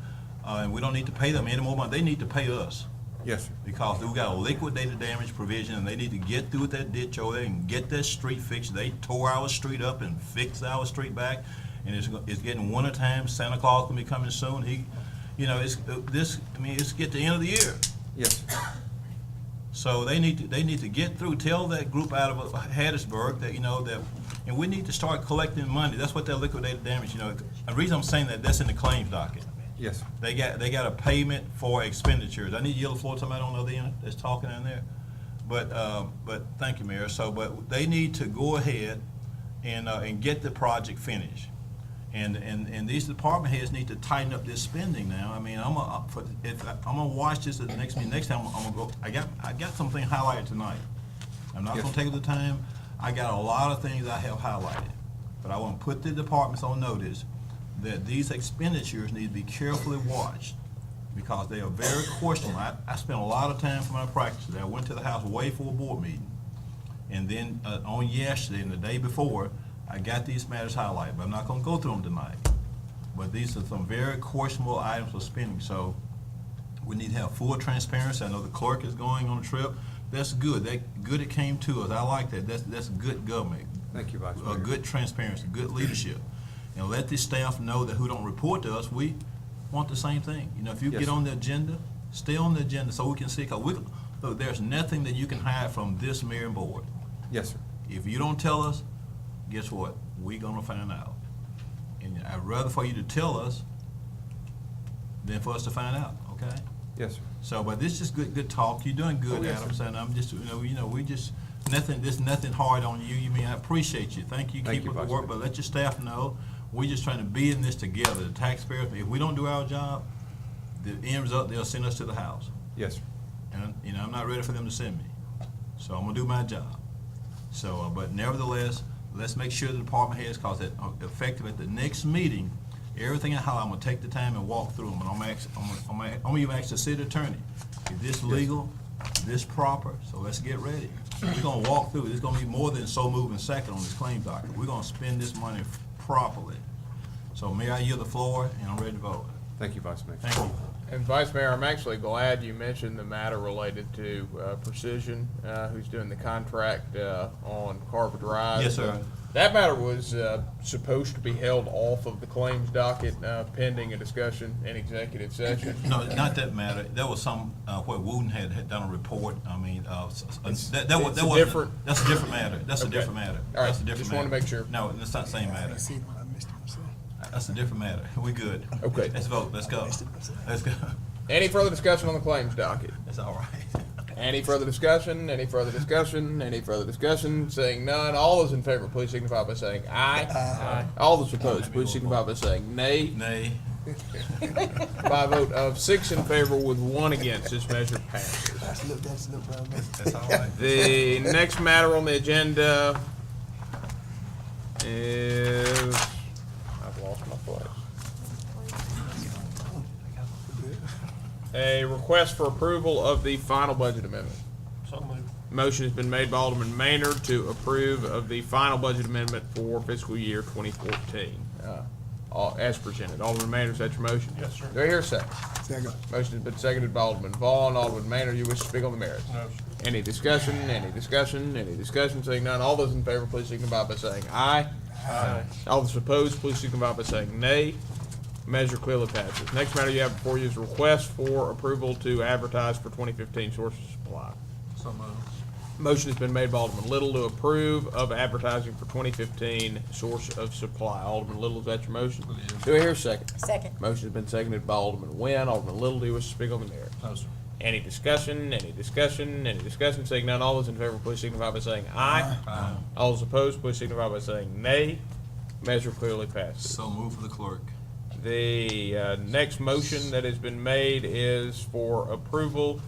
and we don't need to pay them any more money. They need to pay us. Yes, sir. Because we got a liquidated damage provision, and they need to get through that ditch over there and get that street fixed. They tore our street up and fixed our street back, and it's getting winter time. Santa Claus can be coming soon. It's get to the end of the year. Yes. So they need to get through. Tell that group out of Hattiesburg that and we need to start collecting money. That's what that liquidated damage. The reason I'm saying that's in the claims docket. Yes. They got a payment for expenditures. I need to yield the floor to somebody on the other end that's talking in there. But thank you, Mayor. But they need to go ahead and get the project finished. And these department heads need to tighten up this spending now. I mean, I'm gonna watch this at the next meeting. Next time I'm gonna go. I got something highlighted tonight. I'm not gonna take the time. I got a lot of things I have highlighted, but I want to put the departments on notice that these expenditures need to be carefully watched because they are very questionable. I spent a lot of time for my practice today. I went to the house way for a board meeting, and then on yesterday and the day before, I got these matters highlighted, but I'm not gonna go through them tonight. But these are some very questionable items for spending, so we need to have full transparency. I know the clerk is going on a trip. That's good. Good it came to us. I like that. That's good government. Thank you, Vice Mayor. Good transparency, good leadership. And let the staff know that who don't report to us, we want the same thing. You know, if you Yes, get sir. on the agenda, stay on the agenda so we can see, look, there's nothing that you can hide from this mayor and board. Yes, sir. If you don't tell us, guess what? We're gonna find out. And I'd rather for you to tell us than for us to find out, okay? Yes, sir. So, but this is good talk. You're doing good, Oh, yes, Adams, sir. and I'm just, we just, there's nothing hard on you. You mean, I appreciate you. Thank you. Thank Keep you, up the Vice work, Mayor. but let your staff know, we're just trying to be in this together. The taxpayers, if we don't do our job, the end result, they'll send us to the house. Yes, sir. And, I'm not ready for them to send me. So I'm gonna do my job. So, but nevertheless, let's make sure the department heads, cause that effective at the next meeting, everything I'm gonna take the time and walk through them, and I'm gonna even ask the city attorney, is this legal, is this proper? So let's get ready. We're gonna walk through, there's gonna be more than so moving second on this claim docket. We're gonna spend this money properly. So Mayor, I yield the floor, and I'm ready to vote. Thank you, Vice Mayor. Thank you. And Vice Mayor, I'm actually glad you mentioned the matter related to Precision, who's doing the contract on Carver Drive. Yes, sir. That matter was supposed to be held off of the claims docket pending a discussion in executive session. No, not that matter. There was some, where Wooten had done a report. I mean, that's a different matter. That's a Okay. different matter. All right, That's a different just wanted to matter. make sure. No, it's not the same matter. See, I missed it myself. That's a different matter. We good. Okay. Let's vote. Let's go. Let's go. Any further discussion on the claims docket? That's all right. Any further discussion? Any further discussion? Any further discussion? Seeing none, all those in favor, please signify by saying aye. Aye. All those opposed, please signify by saying nay. Nay. By a vote of 6 in favor with 1 against, this measure passes. That's a little brown man. That's all right. The next matter on the agenda is, I've lost my place. A request for approval of the final budget amendment. So moved. Motion has been made by Alderman Maynard to approve of the final budget amendment for fiscal year 2014, as presented. Alderman Maynard, is that your motion? Yes, sir. Do I hear a second? Second. Motion has been seconded by Alderman Vaughn. Alderman Maynard, you wish to speak on the merits? No, sir. Any discussion, any discussion, any discussion? Seeing none, all those in favor, please signify by saying aye. Aye. All those opposed, please signify by saying nay. Measure clearly passes. Next matter you have before you is a request for approval to advertise for 2015 source of supply. So moved. Motion has been made by Alderman Little to approve of advertising for 2015 source of supply. Alderman Little, is that your motion? It is. Do I hear a second? Second. Motion has been seconded by Alderman Nguyen. Alderman Little, do you wish to speak on the merits? No, sir. Any discussion, any discussion, any discussion? Seeing none, all those in favor, please signify by saying aye. Aye. All those opposed, please signify by saying nay. Measure clearly passes. So move for the clerk. The next motion that has been made is for approval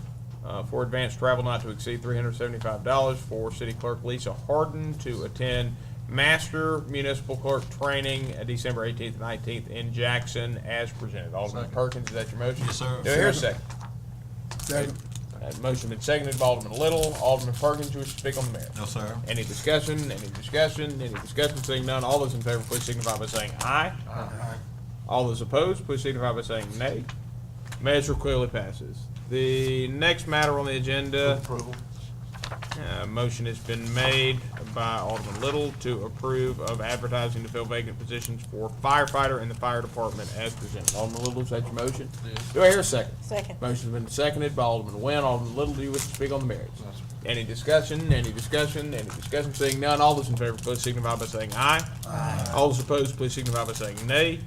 for advanced travel not to exceed $375 for City Clerk Lisa Harden to attend Master Municipal Clerk Training December 18th and 19th in Jackson as presented. Alderman Second. Perkins, is that your motion? Yes, sir. Do I hear a second? Second. That motion been seconded by Alderman Little. Alderman Perkins, you wish to speak on the merits? No, sir. Any discussion, any discussion, any discussion? Seeing none, all those in favor, please signify by saying aye. Aye. All those opposed, please signify by saying nay. Measure clearly passes. The next matter on the agenda, Approval. motion has been made by Alderman Little to approve of advertising to fill vacant positions for firefighter in the fire department as presented. Alderman Little, is that your motion? Yes. Do I hear a second? Second. Motion's been seconded by Alderman Nguyen. Alderman Little, do you wish to speak on the merits? No, sir. Any discussion, any discussion, any discussion? Seeing none, all those in favor, please signify by saying aye. Aye. All those opposed, please signify by saying nay.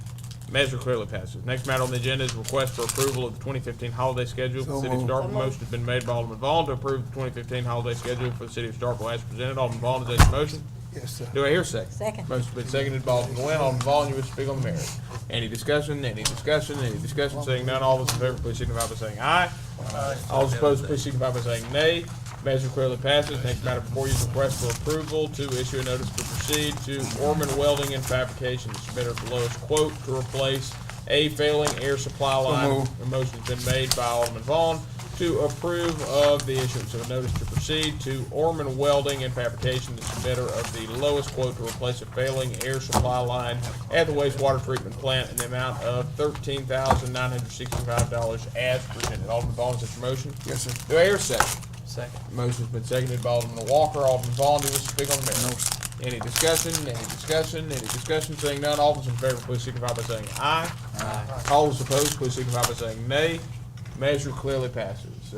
Measure clearly passes. Next matter on the agenda is a request for approval of the 2015 holiday schedule for the City of moved. Starkville. Motion has been made by Alderman Vaughn to approve the 2015 holiday schedule for the City of Starkville as presented. Alderman Vaughn, is that your motion? Yes, sir. Do I hear a second? Second. Motion's been seconded by Alderman Nguyen. Alderman Vaughn, you wish to speak on the matter. Any discussion, any discussion, any discussion? Seeing none, all those in favor, please signify by saying aye. Aye. All those opposed, please signify by saying nay. Measure clearly passes. Next matter before you is request for approval to issue a notice to proceed to Orman Welding and Fabrication to submit the lowest quote to replace a failing air supply line. A motion's been made by Alderman Vaughn to approve of the issuance of a notice to proceed to Orman Welding and Fabrication, the submitter of the lowest quote to replace a failing air supply line at the wastewater treatment plant in the amount of $13,965 as presented. Alderman Vaughn, is this your motion? Yes, sir. Do I hear a second? Second. Motion's been seconded by Alderman Walker. Alderman Vaughn, do you wish to speak on the matter? Any discussion, any discussion, any discussion? Seeing none, all those in favor, please signify by saying aye. Aye. All those opposed, please signify by saying nay. Measure clearly passes.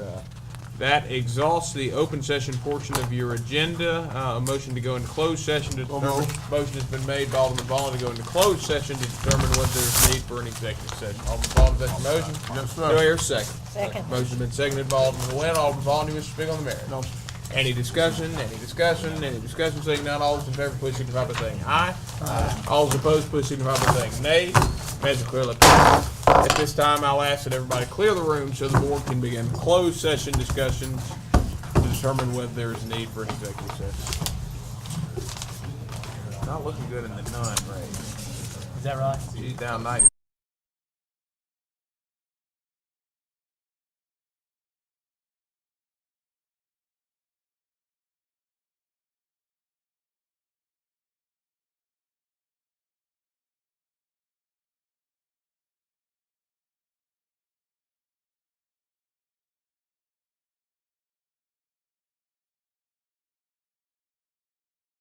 That exhausts the open session portion of your agenda. A motion to go into closed session to determine, motion has been made by Alderman Vaughn to go into closed session to determine whether there's need for an executive session. Alderman Vaughn, is that your motion? Yes, sir. Do I hear a second? Second. Motion's been seconded by Alderman Nguyen. Alderman Vaughn, do you wish to speak on the matter? No. Any discussion, any discussion, any discussion? Seeing none, all those in favor, please signify by saying aye. Aye. All those opposed, please signify by saying nay. Measure clearly passes. At this time, I'll ask that everybody clear the room so the board can begin closed session discussions to determine whether there is a need for an executive session. Not looking good in the nun, Ray. Is that right? She's down nice.